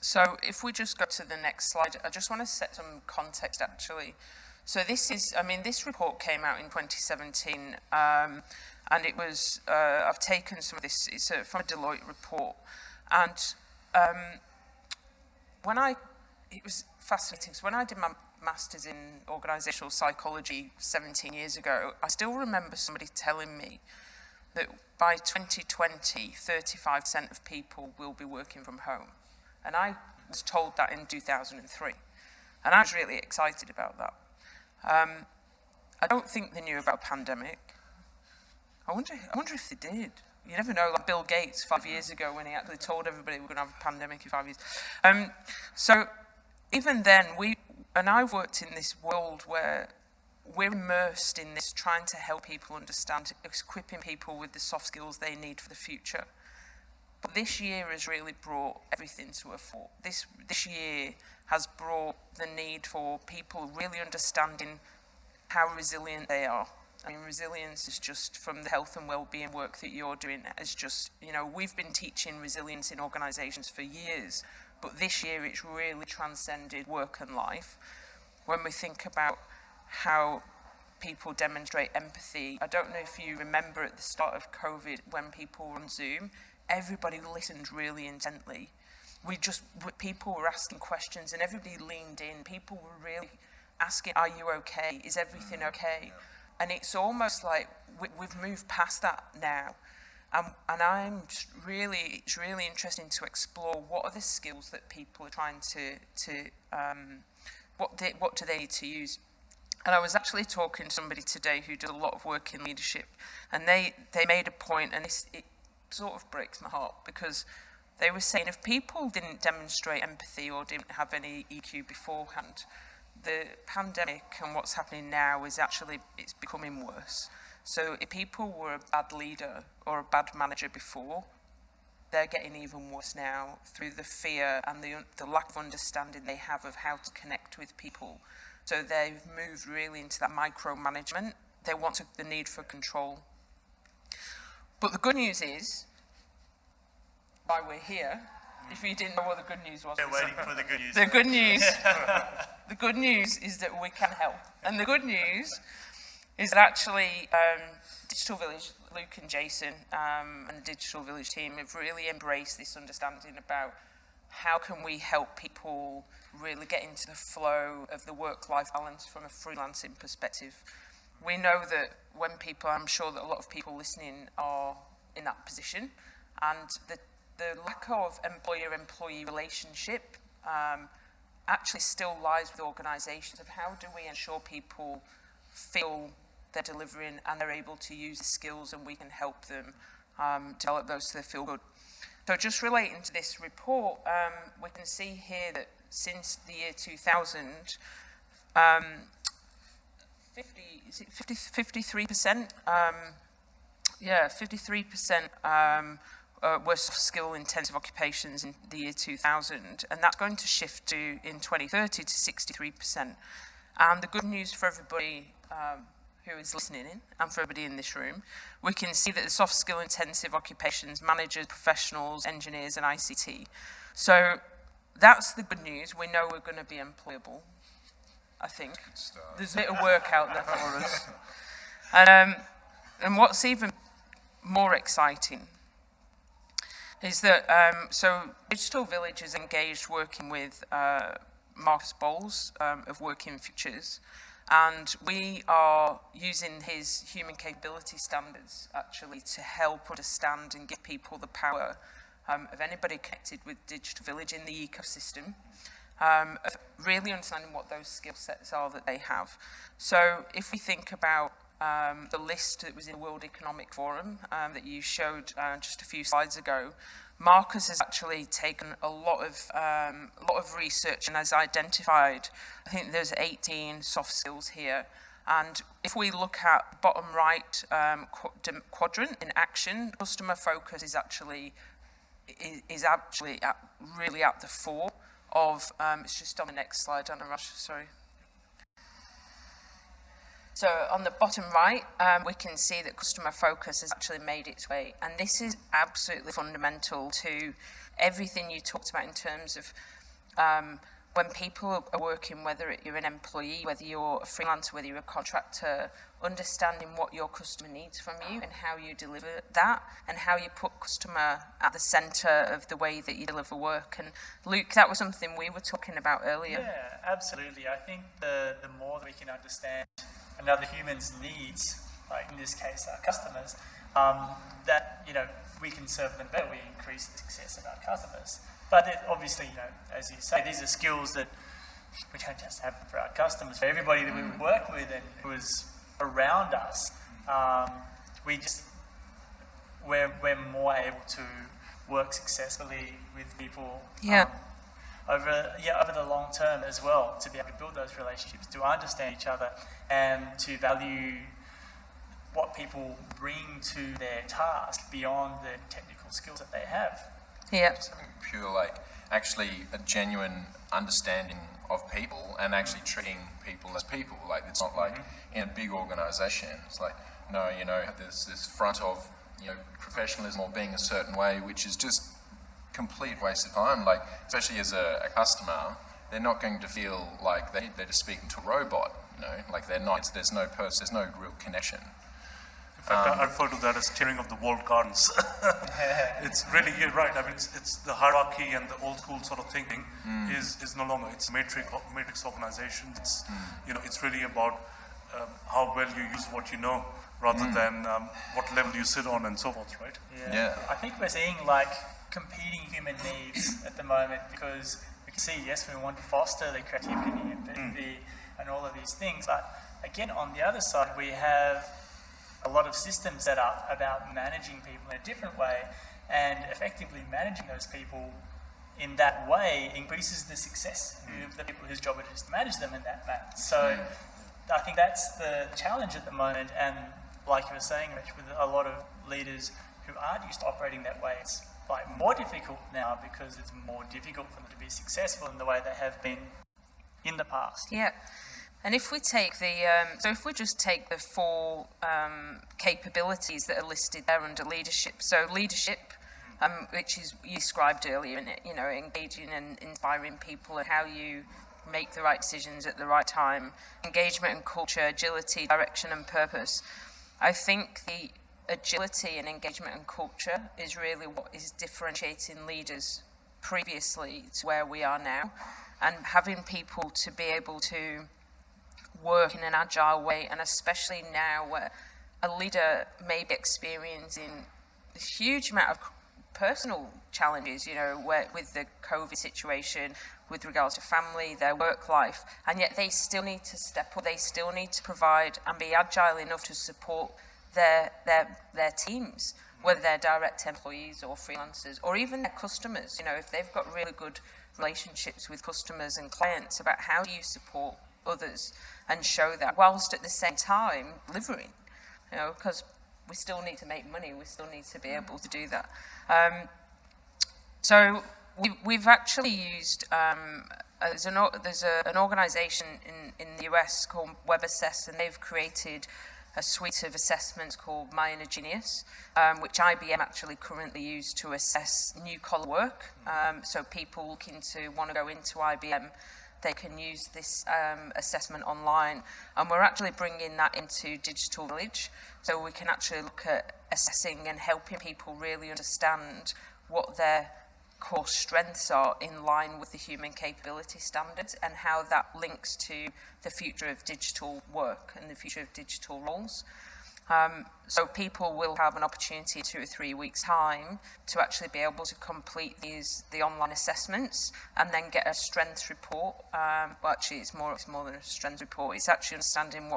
So if we just go to the next slide, I just want to set some context actually. So this is, I mean, this report came out in 2017, and it was, I've taken some of this, it's from a Deloitte report, and it was fascinating, because when I did my master's in organisational psychology 17 years ago, I still remember somebody telling me that by 2020, 35% of people will be working from home. And I was told that in 2003. And I was really excited about that. I don't think they knew about pandemic. I wonder if they did. You never know, like Bill Gates 5 years ago when he actually told everybody we're going to have a pandemic in 5 years. So even then, I've worked in this world where we're immersed in this, trying to help people understand, equipping people with the soft skills they need for the future. But this year has really brought everything to a fore. This year has brought the need for people really understanding how resilient they are. I mean, resilience is just from the health and well-being work that you're doing. It's just, you know, we've been teaching resilience in organisations for years, but this year it's really transcended work and life. When we think about how people demonstrate empathy, I don't know if you remember at the start of COVID when people were on Zoom, everybody listened really intently. People were asking questions and everybody leaned in. People were really asking, are you okay? Is everything okay? And it's almost like we've moved past that now. it's really interesting to explore what are the skills that people are trying what do they need to use. And I was actually talking to somebody today who does a lot of work in leadership, and they made a point, and it sort of breaks my heart, because they were saying if people didn't demonstrate empathy or didn't have any EQ beforehand, the pandemic and what's happening now is actually, it's becoming worse. So if people were a bad leader or a bad manager before, they're getting even worse now through the fear and the lack of understanding they have of how to connect with people. So they've moved really into that micromanagement. They want the need for control. But the good news is, why we're here, if you didn't know what the good news was. They're waiting for the good news. The good news is that we can help. And the good news is that actually Digital Village, Luke and Jason and the Digital Village team have really embraced this understanding about how can we help people really get into the flow of the work-life balance from a freelancing perspective. We know that when people, I'm sure that a lot of people listening are in that position, and the lack of employer-employee relationship actually still lies with organisations of how do we ensure people feel they're delivering and they're able to use the skills, and we can help them develop those so they feel good. So just relating to this report, we can see here that since the year 2000, 53%, 53% were soft skill intensive occupations in the year 2000, and that's going to shift to, in 2030, to 63%. And the good news for everybody who is listening in, and for everybody in this room, we can see that the soft skill intensive occupations, managers, professionals, engineers, and ICT. So that's the good news. We know we're going to be employable, I think. There's a bit of work out there for us. And what's even more exciting is that, so Digital Village is engaged working with Marcus Bowles of Working Futures, and we are using his human capability standards actually to help understand and give people the power of anybody connected with Digital Village in the ecosystem, of really understanding what those skill sets are that they have. So if we think about the list that was in the World Economic Forum that you showed just a few slides ago, Marcus has actually taken a lot of research and has identified, I think there's 18 soft skills here. And if we look at bottom right quadrant in action, customer focus is actually really at the fore of, it's just on the next slide, Anuraj, sorry. So on the bottom right, we can see that customer focus has actually made its way. And this is absolutely fundamental to everything you talked about in terms of when people are working, whether you're an employee, whether you're a freelancer, whether you're a contractor, understanding what your customer needs from you and how you deliver that, and how you put customer at the centre of the way that you deliver work. And Luke, that was something we were talking about earlier. Yeah, absolutely. I think the more that we can understand another human's needs, like in this case our customers, that we can serve them better, we increase the success of our customers. But obviously, as you say, these are skills that we don't just have for our customers, for everybody that we work with and who is around us. We're more able to work successfully with people. Yeah. Over the long term as well, to be able to build those relationships, to understand each other, and to value what people bring to their task beyond the technical skills that they have. Yeah. Just having pure, actually a genuine understanding of people and actually treating people as people. It's not like in a big organisation, it's like, no, there's this front of, professionalism or being a certain way, which is just complete waste of time. Especially as a customer, they're not going to feel like they're just speaking to a robot, they're not, there's no real connection. In fact, I refer to that as steering of the walled gardens. It's really, you're right. I mean, it's the hierarchy and the old school sort of thinking is no longer. It's matrix organization. It's it's really about how well you use what you know rather than what level you sit on and so forth, right? Yeah. I think we're seeing like competing human needs at the moment, because we can see, yes, we want to foster the creativity, empathy, and all of these things, but again, on the other side, we have a lot of systems set up about managing people in a different way, and effectively managing those people in that way increases the success of the people whose job it is to manage them in that manner. So I think that's the challenge at the moment, and like you were saying, Rich, with a lot of leaders who aren't used to operating that way, it's like more difficult now because it's more difficult for them to be successful in the way they have been in the past. Yeah. And if we take if we just take the four capabilities that are listed there under leadership, so leadership, which is you described earlier, in it, engaging and inspiring people and how you make the right decisions at the right time, engagement and culture, agility, direction and purpose. I think the agility and engagement and culture is really what is differentiating leaders previously to where we are now, and having people to be able to work in an agile way, and especially now where a leader may be experiencing a huge amount of personal challenges, with the COVID situation, with regards to family, their work life, and yet they still need to step up, they still need to provide and be agile enough to support their teams, whether they're direct employees or freelancers, or even their customers, if they've got really good relationships with customers and clients, about how do you support others and show that, whilst at the same time delivering, because we still need to make money, we still need to be able to do that. So we've actually used, there's an organisation in the US called WebAssess, and they've created a suite of assessments called My Inner Genius, which IBM actually currently use to assess new collar work. So people looking to want to go into IBM, they can use this assessment online, and we're actually bringing that into Digital Village, so we can actually look at assessing and helping people really understand what their core strengths are in line with the human capability standards, and how that links to the future of digital work and the future of digital roles. So people will have an opportunity in 2 or 3 weeks' time to actually be able to complete the online assessments and then get a strengths report. Well, actually, it's more than a strengths report. It's actually understanding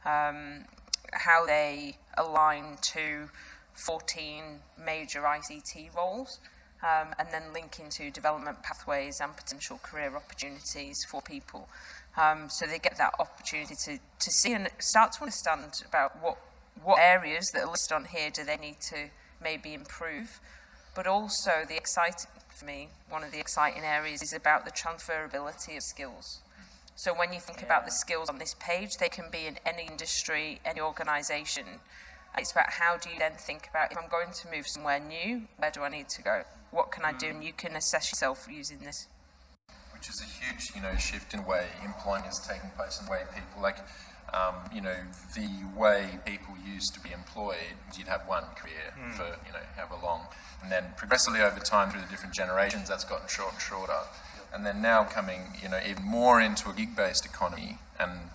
how they align to 14 major ICT roles, and then linking to development pathways and potential career opportunities for people. So they get that opportunity to see and start to understand about what areas that are listed on here do they need to maybe improve. But also one of the exciting areas is about the transferability of skills. So when you think about the skills on this page, they can be in any industry, any organisation. It's about how do you then think about, if I'm going to move somewhere new, where do I need to go? What can I do? And you can assess yourself using this. Which is a huge, shift in the way employment is taking place, and the way people, the way people used to be employed, you'd have one career for, however long. And then progressively over time through the different generations, that's gotten shorter and shorter. And then now coming, even more into a gig-based economy, and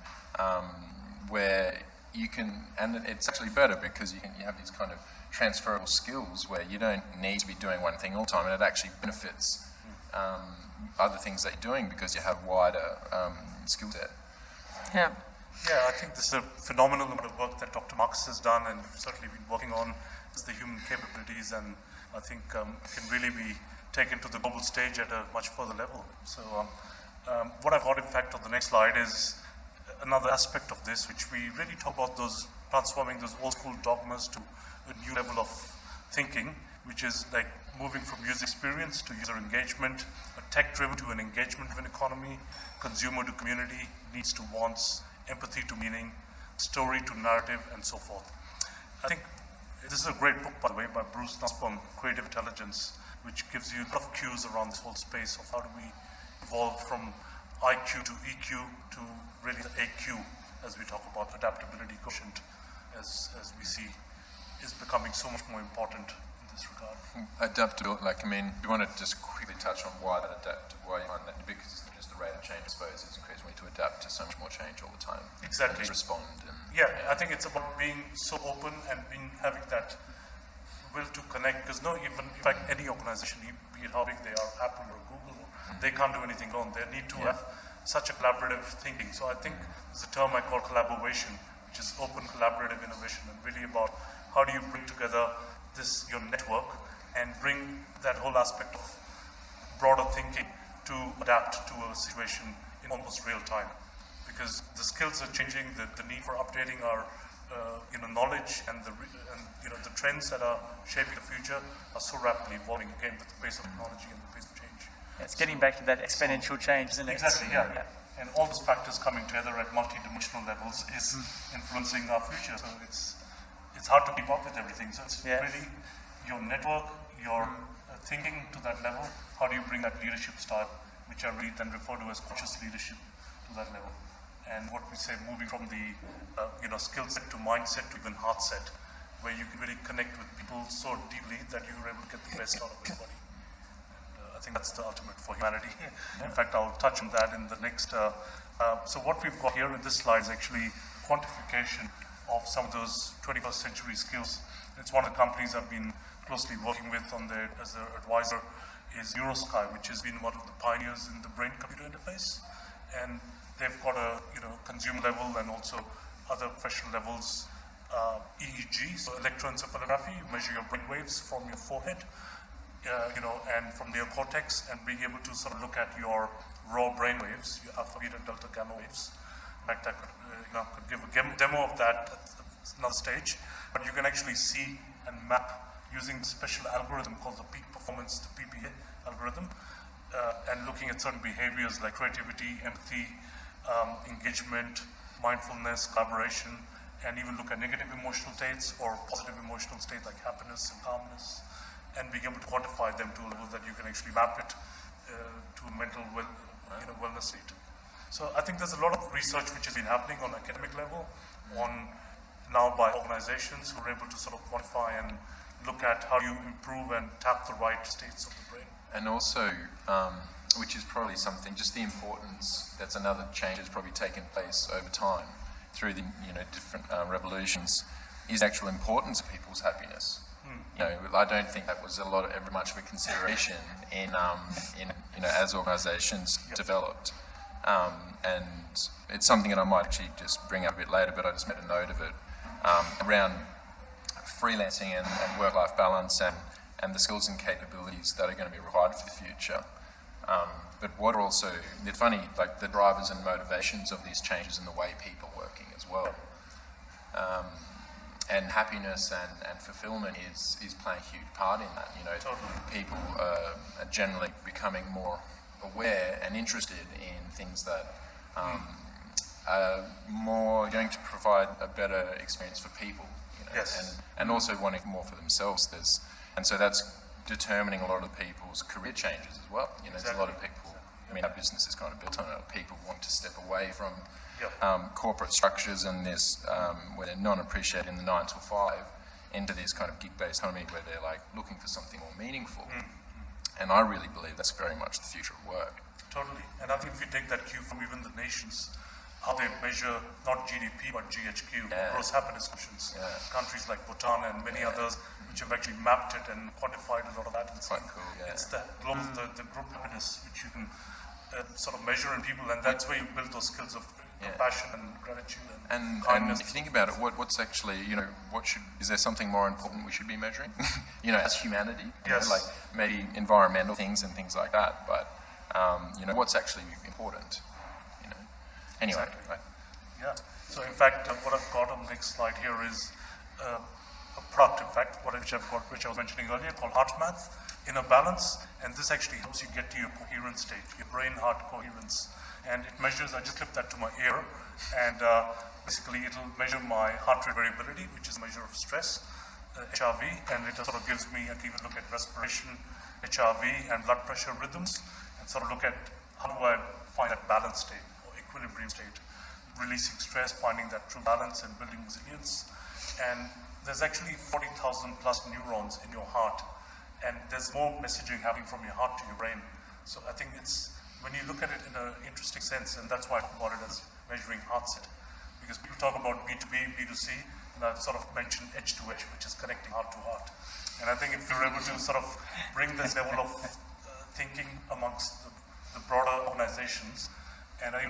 where you can, and it's actually better because you have these kind of transferable skills where you don't need to be doing one thing all the time, and it actually benefits other things that you're doing because you have wider skill set. Yeah. Yeah, I think this is a phenomenal amount of work that Dr. Marcus has done and certainly been working on is the human capabilities, and I think can really be taken to the global stage at a much further level. So what I've got, in fact, on the next slide is another aspect of this, which we really talk about transforming those old school dogmas to a new level of thinking, which is like moving from user experience to user engagement, a tech-driven to an engagement-driven economy, consumer to community, needs to wants, empathy to meaning, story to narrative, and so forth. I think this is a great book, by the way, by Bruce Nussbaum, Creative Intelligence, which gives you a lot of cues around this whole space of how do we evolve from IQ to EQ to really the AQ, as we talk about adaptability quotient, as we see, is becoming so much more important in this regard. Adaptability, you want to just quickly touch on why that why you find that, because it's not just the rate of change, I suppose, is increasingly to adapt to so much more change all the time. Exactly. And respond. And, I think it's about being so open and having that will to connect, because in fact, any organization, be it how big they are, Apple or Google, they can't do anything alone. They need to have such a collaborative thinking. So I think there's a term I call collaboration, which is open collaborative innovation, and really about how do you bring together your network and bring that whole aspect of broader thinking to adapt to a situation in almost real time. Because the skills are changing, the need for updating our knowledge and the trends that are shaping the future are so rapidly evolving, again, with the pace of technology and the pace of change. It's getting back to that exponential change, isn't it? Exactly, yeah. And all those factors coming together at multi-dimensional levels is influencing our future. So it's hard to keep up with everything. So it's really your network, your thinking to that level. How do you bring that leadership style, which I really then refer to as conscious leadership, to that level? And what we say, moving from the skill set to mindset to even heart set, where you can really connect with people so deeply that you're able to get the best out of everybody. And I think that's the ultimate for humanity. In fact, I'll touch on that in the next. So what we've got here in this slide is actually quantification of some of those 21st century skills. It's one of the companies I've been closely working with as an advisor is NeuroSky, which has been one of the pioneers in the brain-computer interface. And they've got a consumer level and also other professional levels, EEG, so electroencephalography. You measure your brain waves from your forehead, and from neocortex, and being able to sort of look at your raw brain waves, your alpha, beta, delta, gamma waves. In fact, I could give a demo of that at another stage, but you can actually see and map using a special algorithm called the peak performance, the PPA algorithm, and looking at certain behaviors like creativity, empathy, engagement, mindfulness, collaboration, and even look at negative emotional states or positive emotional states like happiness and calmness, and being able to quantify them to a level that you can actually map it to a mental wellness state. So I think there's a lot of research which has been happening on academic level, now by organizations who are able to sort of quantify and look at how you improve and tap the right states of the brain. And also, which is probably something, just the importance, that's another change that's probably taken place over time through the different revolutions, is the actual importance of people's happiness. I don't think that was ever much of a consideration in as organisations developed, and it's something that I might actually just bring up a bit later, but I just made a note of it around freelancing and work-life balance and the skills and capabilities that are going to be required for the future. But what are also, it's funny, like the drivers and motivations of these changes in the way people are working as well. And happiness and fulfillment is playing a huge part in that. People are generally becoming more aware and interested in things that are more going to provide a better experience for people. And also wanting more for themselves. And so that's determining a lot of people's career changes as well. There's a lot of people. Our business is kind of built on it. People want to step away from corporate structures and this where they're not appreciating the 9 to 5 into this kind of gig-based economy where they're like looking for something more meaningful. And I really believe that's very much the future of work. Totally. And I think if you take that cue from even the nations, how they measure not GDP but GHQ, gross happiness quotients. Countries like Bhutan and many others which have actually mapped it and quantified a lot of that. Quite cool, It's the group happiness which you can sort of measure in people, and that's where you build those skills of compassion and gratitude and kindness. And if you think about it, what's actually, is there something more important we should be measuring? As humanity, like maybe environmental things and things like that, but what's actually important? Anyway, exactly. Right. Yeah. So in fact, what I've got on the next slide here is a product, in fact, which I was mentioning earlier, called Heart Math, Inner Balance, and this actually helps you get to your coherent state, your brain-heart coherence. And it measures, I just clipped that to my ear, and basically it'll measure my heart rate variability, which is a measure of stress, HRV, and it sort of gives me, I can even look at respiration, HRV, and blood pressure rhythms, and sort of look at how do I find that balance state, equilibrium state, releasing stress, finding that true balance and building resilience. And there's actually 40,000 plus neurons in your heart, and there's more messaging happening from your heart to your brain. So I think it's when you look at it in an interesting sense, and that's why I call it as measuring heart set, because people talk about B2B, B2C, and I sort of mentioned edge to edge, which is connecting heart to heart. And I think if you're able to sort of bring this level of thinking amongst the broader organizations, and I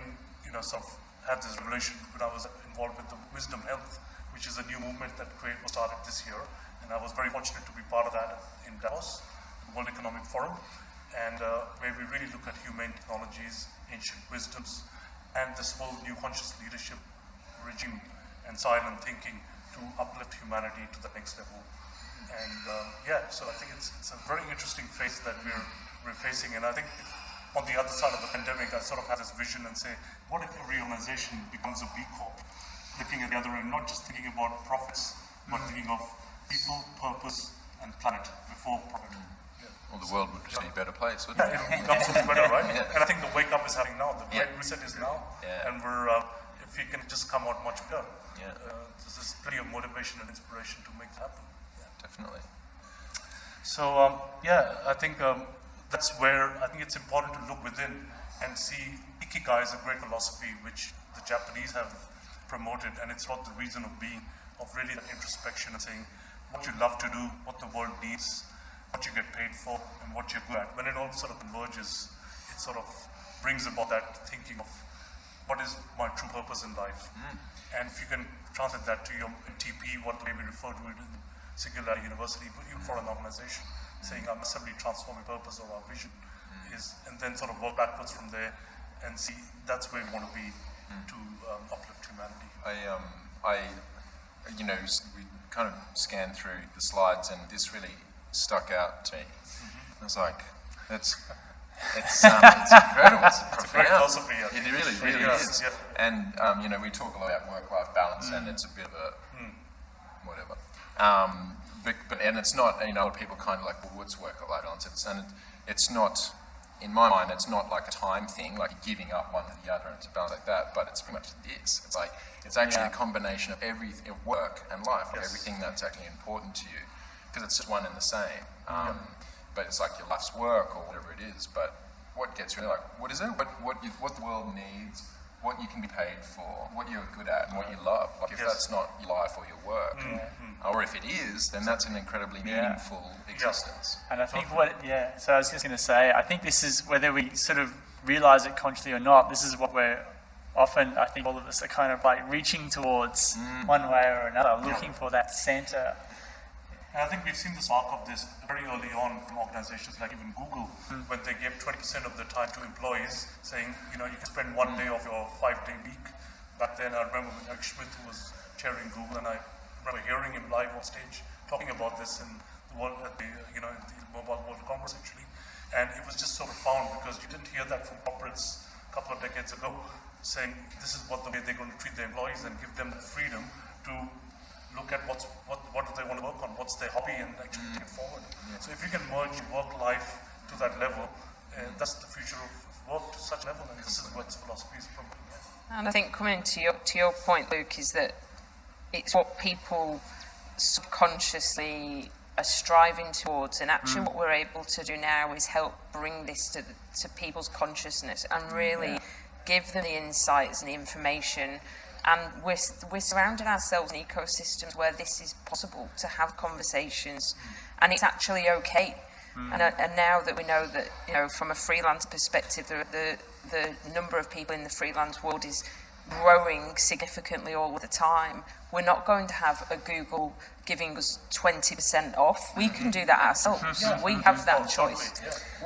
sort of had this revelation when I was involved with the Wisdom Health, which is a new movement that was started this year, and I was very fortunate to be part of that in Davos, the World Economic Forum, and where we really look at humane technologies, ancient wisdoms, and this whole new conscious leadership regime and silent thinking to uplift humanity to the next level. And so I think it's a very interesting phase that we're facing. And I think on the other side of the pandemic, I sort of had this vision and say, what if every organization becomes a B Corp? Looking at the other end, not just thinking about profits, but thinking of people, purpose, and planet before profit. Well, the world would just be a better place, wouldn't it? It would become so much better, right? Yeah. And I think the wake up is happening now. The great reset is now. Yeah. And we're, if we can just come out much better, Yeah. there's plenty of motivation and inspiration to make that happen. Definitely. So, I think that's where I think it's important to look within and see Ikigai is a great philosophy which the Japanese have promoted, and it's not the reason of being, of really that introspection and saying what you love to do, what the world needs, what you get paid for, and what you're good at. When it all sort of converges, it sort of brings about that thinking of what is my true purpose in life. And if you can translate that to your TP, what way we refer to it in Singularity University, but even for an organization, saying our massively transforming purpose or our vision is, and then sort of work backwards from there and see that's where we want to be to uplift humanity. We kind of scanned through the slides, and this really stuck out to me. I was like, it's incredible. It's It's a great philosophy. I think. It really is. Yeah. And we talk a lot about work-life balance, and it's a bit of a whatever. And it's not. People kind of like, well, what's work-life balance? It's not. In my mind, it's not like a time thing, like giving up one to the other, and it's a balance like that. But it's pretty much this. It's like it's actually a combination of everything, of work and life, like everything that's actually important to you, because it's just one and the same. But it's like your life's work or whatever it is. But what gets really like, what is it? What the world needs, what you can be paid for, what you're good at, and what you love. Like if that's not your life or your work, or if it is, then that's an incredibly meaningful existence. And I think so I was just going to say, I think this is, whether we sort of realize it consciously or not, this is what we're often, I think all of us are kind of like reaching towards one way or another, looking for that center. And I think we've seen the spark of this very early on from organizations like even Google, when they gave 20% of their time to employees, saying, you can spend one day of your 5-day week. Back then, I remember when Eric Schmidt was chairing Google, and I remember hearing him live on stage talking about this in the world, at the, in the Mobile World Congress actually. And it was just so profound because you didn't hear that from corporates a couple of decades ago, saying this is the way they're going to treat their employees and give them the freedom to look at what do they want to work on, what's their hobby, and actually take it forward. So if you can merge work life to that level, that's the future of work to such level, and this is what philosophy is promoting. And I think coming to your point, Luke, is that it's what people subconsciously are striving towards, and actually what we're able to do now is help bring this to people's consciousness and really give them the insights and the information. And we're surrounding ourselves in ecosystems where this is possible to have conversations, and it's actually okay. And now that we know that, from a freelance perspective, the number of people in the freelance world is growing significantly all the time. We're not going to have a Google giving us 20% off. We can do that ourselves. We have that choice.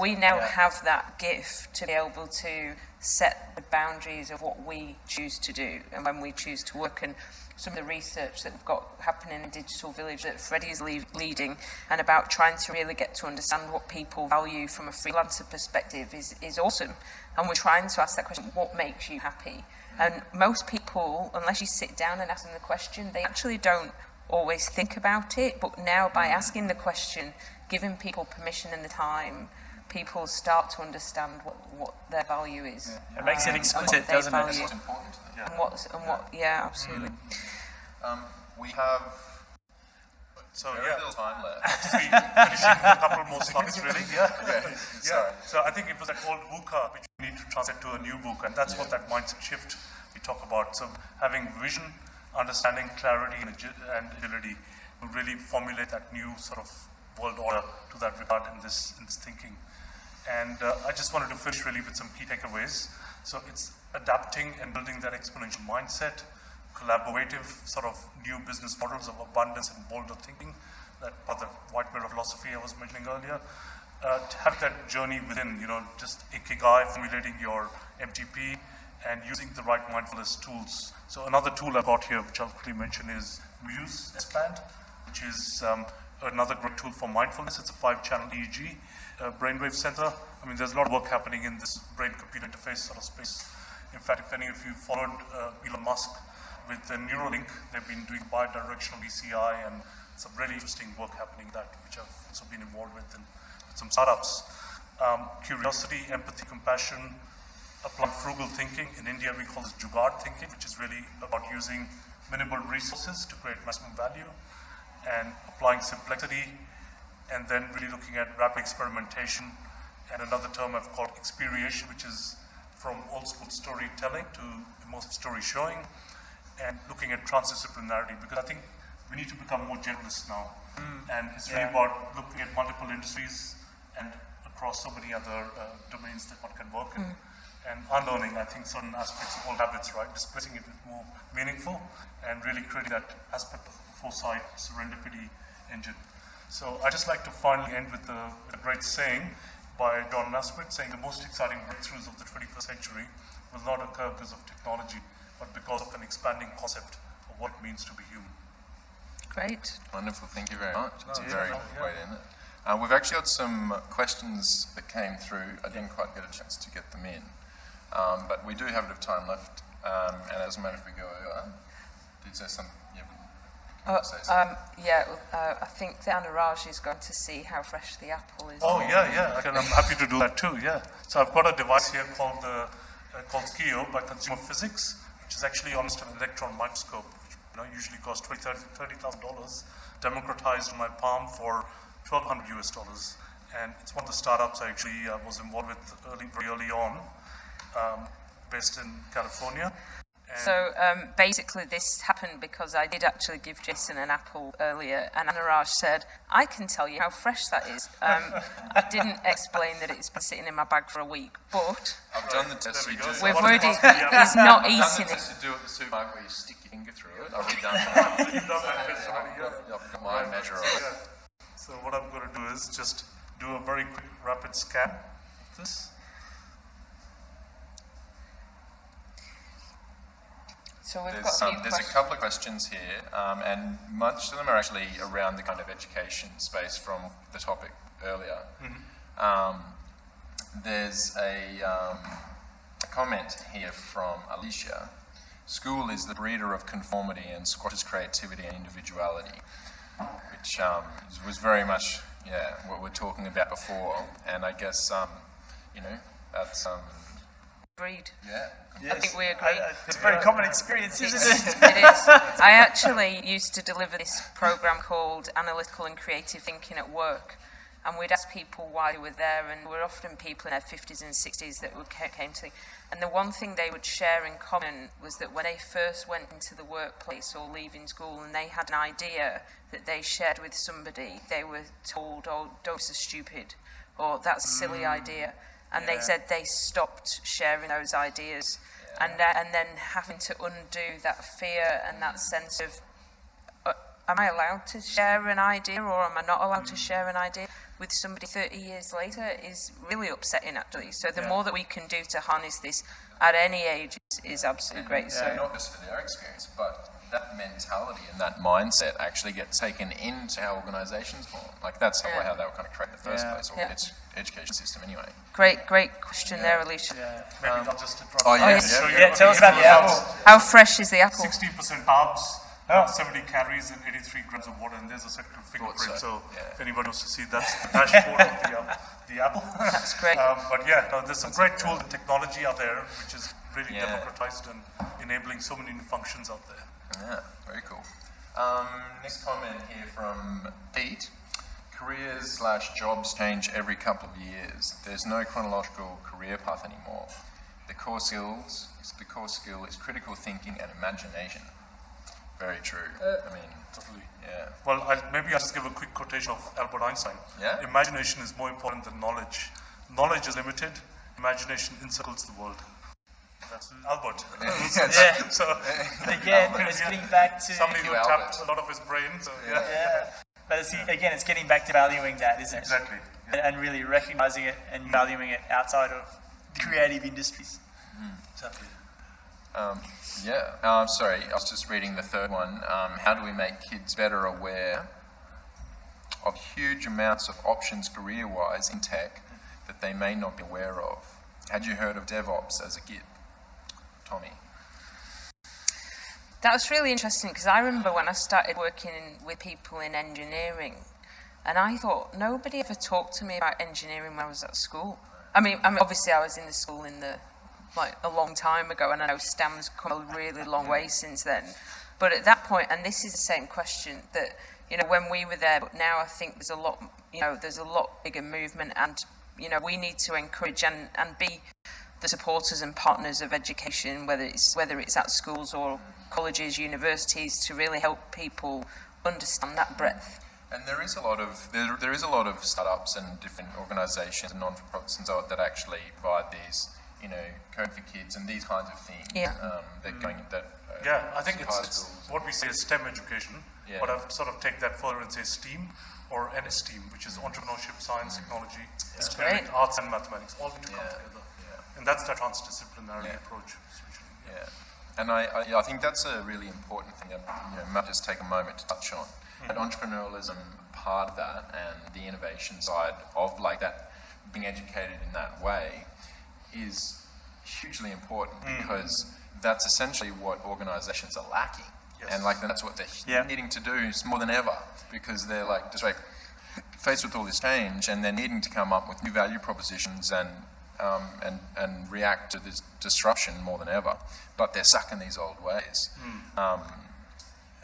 We now have that gift to be able to set the boundaries of what we choose to do and when we choose to work. And some of the research that we've got happening in Digital Village that Freddie is leading, and about trying to really get to understand what people value from a freelancer perspective is awesome. And we're trying to ask that question, what makes you happy? And most people, unless you sit down and ask them the question, they actually don't always think about it. But now by asking the question, giving people permission and the time, people start to understand what their value is. It makes it explicit, doesn't it? What's important to them. Absolutely. We have So Very little time left. to be finishing a couple more slides, really. Yeah. Sorry. So I think it was that old VUCA which we need to translate to a new VUCA, and that's what that mindset shift we talk about. So having vision, understanding, clarity, and agility will really formulate that new sort of world order to that regard in this thinking. And I just wanted to finish really with some key takeaways. So it's adapting and building that exponential mindset, collaborative sort of new business models of abundance and bolder thinking, that part of the white mirror philosophy I was mentioning earlier. To have that journey within, just ikigai, formulating your MTP, and using the right mindfulness tools. So another tool I got here, which I'll quickly mention, is Muse S-Band, which is another great tool for mindfulness. It's a 5-channel EEG brainwave sensor. I mean, there's a lot of work happening in this brain-computer interface sort of space. In fact, if any of you followed Elon Musk with the Neuralink, they've been doing bi-directional ECI and some really interesting work happening in that, which I've also been involved with some startups. Curiosity, empathy, compassion, applied frugal thinking. In India, we call this jugaad thinking, which is really about using minimal resources to create maximum value, and applying simplicity, and then really looking at rapid experimentation. And another term I've called experiation, which is from old school storytelling to immersive story showing, and looking at transdisciplinarity, because I think we need to become more generalists now. And it's really about looking at multiple industries and across so many other domains that one can work in. And unlearning, I think, certain aspects of old habits, right? Displacing it with more meaningful and really creating that aspect of foresight, serendipity engine. So I just like to finally end with a great saying by John Naisbitt, saying the most exciting breakthroughs of the 21st century will not occur because of technology, but because of an expanding concept of what it means to be human. Great. Wonderful, thank you very much. It's a very good way to end it. We've actually got some questions that came through. I didn't quite get a chance to get them in, but we do have a bit of time left, and it doesn't matter if we go over. Did you say something? I think the Anuraj is going to see how fresh the apple is. Oh, yeah. I'm happy to do that too, yeah. So I've got a device here called Skio by Consumer Physics, which is actually almost an electron microscope, which usually costs $30,000, democratized in my palm for $1,200 US. And it's one of the startups I actually was involved with very early on, based in California. So basically this happened because I did actually give Jason an apple earlier, and Anuraj said, I can tell you how fresh that is. I didn't explain that it's been sitting in my bag for a week, but I've done the test you do. we've already, he's not eating it. I've done the test you do at the supermarket where you stick your finger through it. I've already done that. You've done that test already, yeah. I've got my measure of it. So what I'm going to do is just do a very quick rapid scan of this. So we've got there's a couple of questions here, and much of them are actually around the kind of education space from the topic earlier. There's a comment here from Alicia. School is the breeder of conformity and squashes creativity and individuality, which was very much what we're talking about before. And I guess that's agreed. Yeah. I think we agree. It's a very common experience, isn't it? It is. I actually used to deliver this program called Analytical and Creative Thinking at Work, and we'd ask people why they were there, and we're often people in their 50s and 60s that came to, and the one thing they would share in common was that when they first went into the workplace or leaving school and they had an idea that they shared with somebody, they were told, oh, don't be so stupid, or that's a silly idea. And they said they stopped sharing those ideas, and then having to undo that fear and that sense of, am I allowed to share an idea or am I not allowed to share an idea with somebody 30 years later is really upsetting, actually. So the more that we can do to harness this at any age is absolutely great. Yeah, so not just for their experience, but that mentality and that mindset actually gets taken into how organisations form. Like that's how they were kind of created in the first place, or its education system anyway. Great question there, Alicia. Yeah. Maybe I'll just drop tell us about the apple. How fresh is the apple? 16% carbs, 70 calories and 83 grams of water, and there's a second fingerprint. So if anybody wants to see, that's the dashboard of the apple. That's great. But there's some great tools and technology out there, which is really democratized and enabling so many new functions out there. Yeah, very cool. Next comment here from Pete. Careers/jobs change every couple of years. There's no chronological career path anymore. The core skill is critical thinking and imagination. Very true. I mean, Totally. yeah. Well, maybe I'll just give a quick quotation of Albert Einstein. Yeah? Imagination is more important than knowledge. Knowledge is limited. Imagination encircles the world. That's Albert. Yeah. So Again, it's getting back to somebody who Albert. tapped a lot of his brain. So yeah. yeah. But again, it's getting back to valuing that, isn't it? Exactly. And really recognizing it and valuing it outside of creative industries. Exactly. Sorry, I was just reading the third one. How do we make kids better aware of huge amounts of options career-wise in tech that they may not be aware of? Had you heard of DevOps as a kid? Tommy? That was really interesting because I remember when I started working with people in engineering, and I thought nobody ever talked to me about engineering when I was at school. I mean, obviously I was in the school a long time ago, and I know STEM's come a really long way since then. But at that point, and this is the same question that, when we were there, but now I think there's a lot bigger movement, and, we need to encourage and be the supporters and partners of education, whether it's at schools or colleges, universities, to really help people understand that breadth. And there is a lot of startups and different organisations and non-for-profits and so on that actually provide these, code for kids and these kinds of things. Yeah. I think it's what we say is STEM education, but I've sort of take that further and say STEAM or NSTEAM, which is entrepreneurship, science, technology, engineering, arts and mathematics, all need to come together. Yeah. And that's the transdisciplinary approach. Yeah. And I think that's a really important thing that might just take a moment to touch on. That entrepreneurialism part of that and the innovation side of that, being educated in that way is hugely important because that's essentially what organisations are lacking. Yes. And that's what they're needing to do more than ever, because they're faced with all this change and they're needing to come up with new value propositions and react to this disruption more than ever. But they're stuck in these old ways.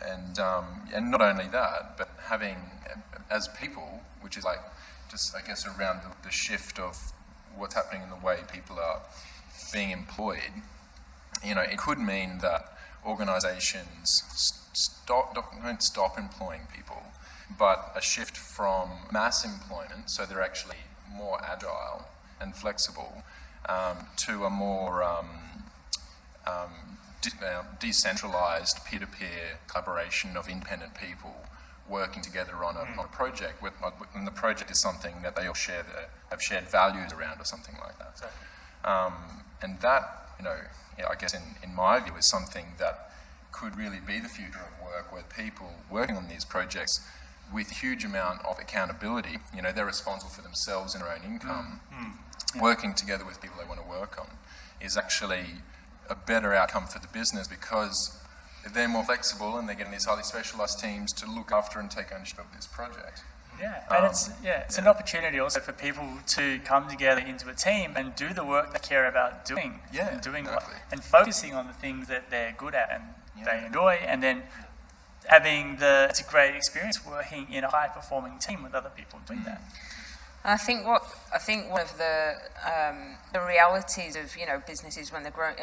And not only that, but having, as people, which is just I guess around the shift of what's happening in the way people are being employed, it could mean that organisations don't stop employing people, but a shift from mass employment, so they're actually more agile and flexible, to a more decentralised peer-to-peer collaboration of independent people working together on a project, and the project is something that they all have shared values around or something like that. And that, I guess in my view, is something that could really be the future of work, where people working on these projects with a huge amount of accountability, they're responsible for themselves and their own income, working together with people they want to work on is actually a better outcome for the business, because they're more flexible and they're getting these highly specialised teams to look after and take ownership of this project. Yeah, and it's an opportunity also for people to come together into a team and do the work they care about doing. Yeah, and doing exactly. and focusing on the things that they're good at and they enjoy, and then having it's a great experience working in a high performing team with other people doing that. I think one of the realities of businesses when they're growing,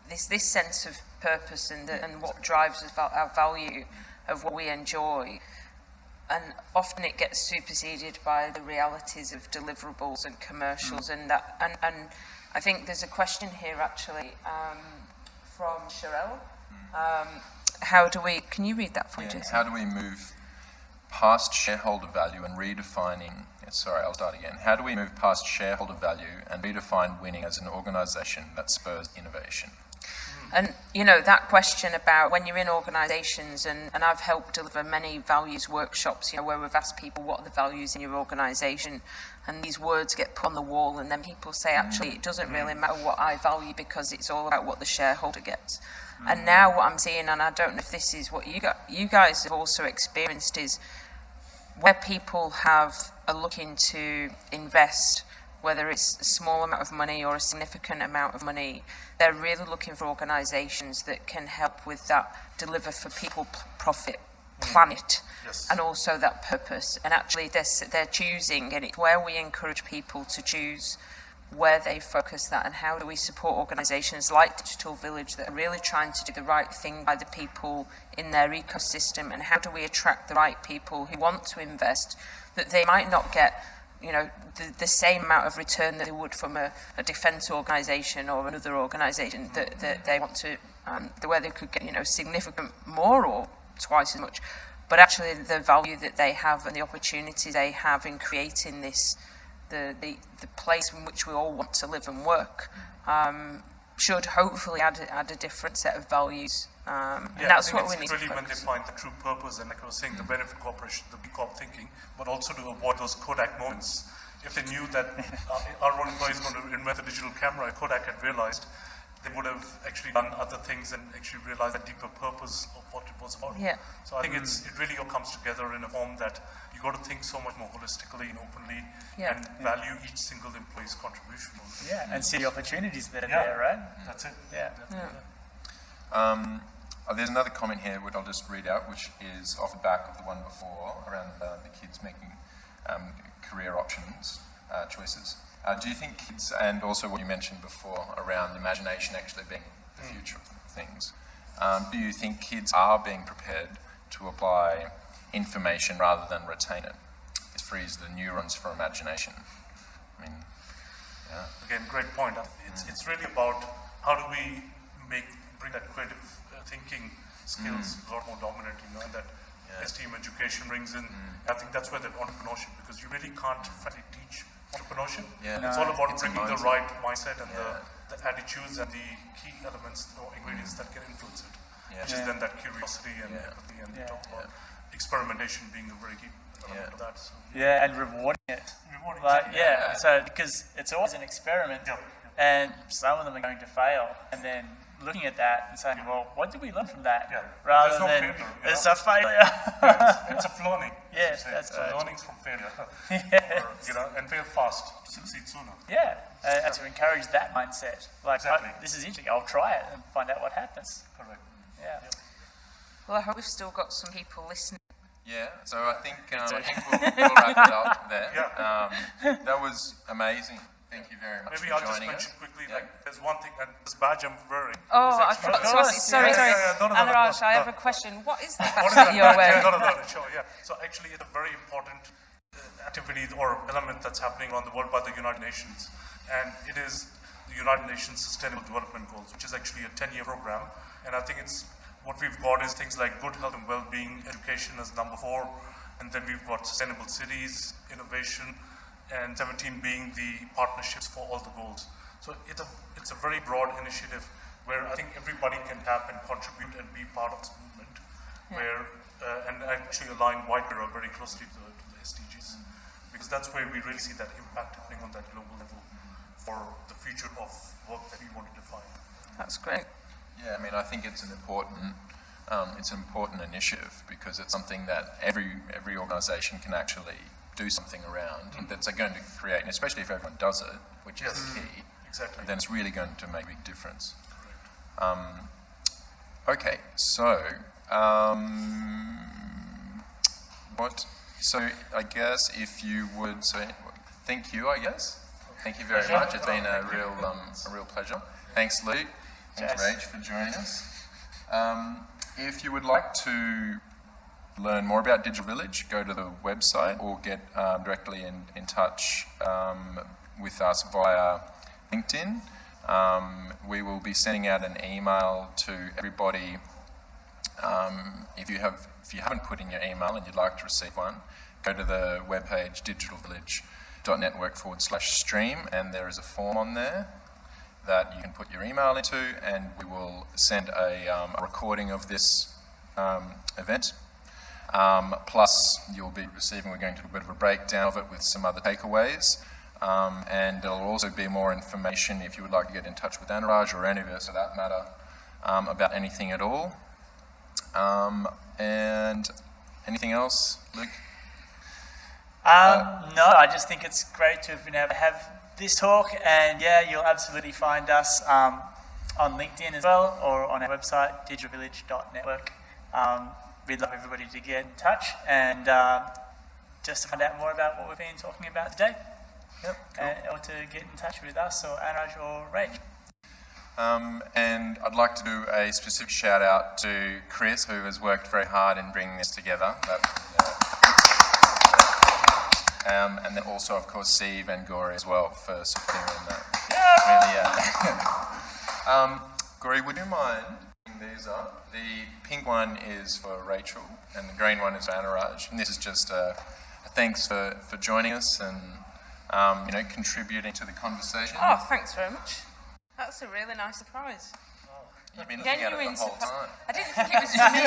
this sense of purpose and what drives our value of what we enjoy, and often it gets superseded by the realities of deliverables and commercials and that. And I think there's a question here actually from Sherelle. Can you read that for me, Jason? How do we move past shareholder value and redefining, I'll start again. How do we move past shareholder value and redefine winning as an organisation that spurs innovation? And, that question about when you're in organisations, and I've helped deliver many values workshops, where we've asked people what are the values in your organisation, and these words get put on the wall, and then people say, actually, it doesn't really matter what I value because it's all about what the shareholder gets. And now what I'm seeing, and I don't know if this is what you guys have also experienced, is where people are looking to invest, whether it's a small amount of money or a significant amount of money, they're really looking for organisations that can help with that, deliver for people profit planet, Yes. and also that purpose. And actually they're choosing, and it's where we encourage people to choose where they focus that, and how do we support organisations like Digital Village that are really trying to do the right thing by the people in their ecosystem, and how do we attract the right people who want to invest, that they might not get, you know, the same amount of return that they would from a defence organisation or another organisation, that they want to, where they could get, you know, significant more or twice as much, but actually the value that they have and the opportunity they have in creating this, the place in which we all want to live and work, should hopefully add a different set of values. And that's what we need really to when they focus. find the true purpose, and like I was saying, the benefit corporation, the B Corp thinking, but also to avoid those Kodak moments. If they knew that our own employees were going to invent a digital camera, Kodak had realized, they would have actually done other things and actually realized the deeper purpose of what it was about. Yeah. So I think it really all comes together in a form that you got to think so much more holistically and openly, and value each single employee's contribution. Yeah, and see the opportunities that are there, right? That's it. Yeah. There's another comment here which I'll just read out, which is off the back of the one before around the kids making career options, choices. Do you think kids, and also what you mentioned before around imagination actually being the future of things, do you think kids are being prepared to apply information rather than retain it? It frees the neurons for imagination. I mean, yeah. Again, great point. It's really about how do we bring that creative thinking skills a lot more dominant, you know, and that STEM education brings in. I think that's where that entrepreneurship, because you really can't frankly teach entrepreneurship. Yeah. It's all about It's bringing a the mindset. right mindset and the attitudes and the key elements or ingredients that can influence it. Which is then that curiosity and empathy, and we talk about experimentation being a very key element of that. So. Yeah, and rewarding it. Like, so because it's always an experiment, and some of them are going to fail, and then looking at that and saying, well, what did we learn from that? Rather than it's a failure. It's a learning. Yes, that's so right. learnings from failure. Yes. Or, you know, and fail fast to succeed sooner. Yeah, and to encourage that mindset. Like, Exactly. this is interesting, I'll try it and find out what happens. Correct. Yeah. Well, I hope we've still got some people listening. Yeah, so I think we'll wrap it up there. That was amazing. Thank you very much Maybe for I'll just joining us. mention quickly, like, there's one thing, and this badge I'm wearing. Oh, I forgot to ask you. Sorry. No, Anuraj, I have a question. What is the What is badge that you're badge? wearing? Sure, yeah. So actually, it's a very important activity or element that's happening around the world by the United Nations. And it is the United Nations Sustainable Development Goals, which is actually a 10-year program. And I think what we've got is things like good health and well-being, education as number 4, and then we've got sustainable cities, innovation, and 17 being the partnerships for all the goals. So it's a very broad initiative where I think everybody can tap and contribute and be part of this movement, where and actually align wider very closely to the SDGs, because that's where we really see that impact happening on that global level for the future of work that we want to define. That's great. Yeah, I mean, I think it's an important initiative, because it's something that every organisation can actually do something around, and that's going to create, and especially if everyone does it, which is the key. Exactly. Then it's really going to make a big difference. Okay, so So I guess if you would say, thank you. I guess. Thank you very much. It's been a real pleasure. Thanks, Luke. Thanks, Rach, for joining us. If you would like to learn more about Digital Village, go to the website or get directly in touch with us via LinkedIn. We will be sending out an email to everybody. If you haven't put in your email and you'd like to receive one, go to the webpage digitalvillage.network/stream, and there is a form on there that you can put your email into, and we will send a recording of this event. Plus, we're going to do a bit of a breakdown of it with some other takeaways. And there'll also be more information if you would like to get in touch with Anuraj or any of us for that matter about anything at all. And anything else, Luke? No, I just think it's great to have been able to have this talk, and you'll absolutely find us on LinkedIn as well, or on our website, digitalvillage.network. we'd love everybody to get in touch and just to find out more about what we've been talking about today. Yep, cool. Or to get in touch with us or Anuraj or Rach. And I'd like to do a specific shout out to Chris, who has worked very hard in bringing this together. And then also, of course, Steve and Gori as well for supporting in that. Really, Gori, would you mind putting these up? The pink one is for Rachel, and the green one is for Anuraj. And this is just a thanks for joining us and contributing to the conversation. Oh, thanks very much. That's a really nice surprise. You've been looking at it the whole time. I didn't think it was for me.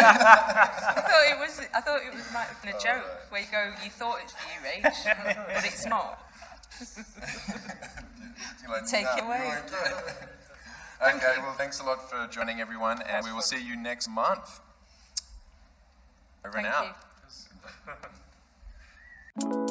I thought it might have been a joke where you go, you thought it's for you, Rach, but it's not. Take it away. Okay, well, thanks a lot for joining, everyone, and we will see you next month. Over and out. Thank you.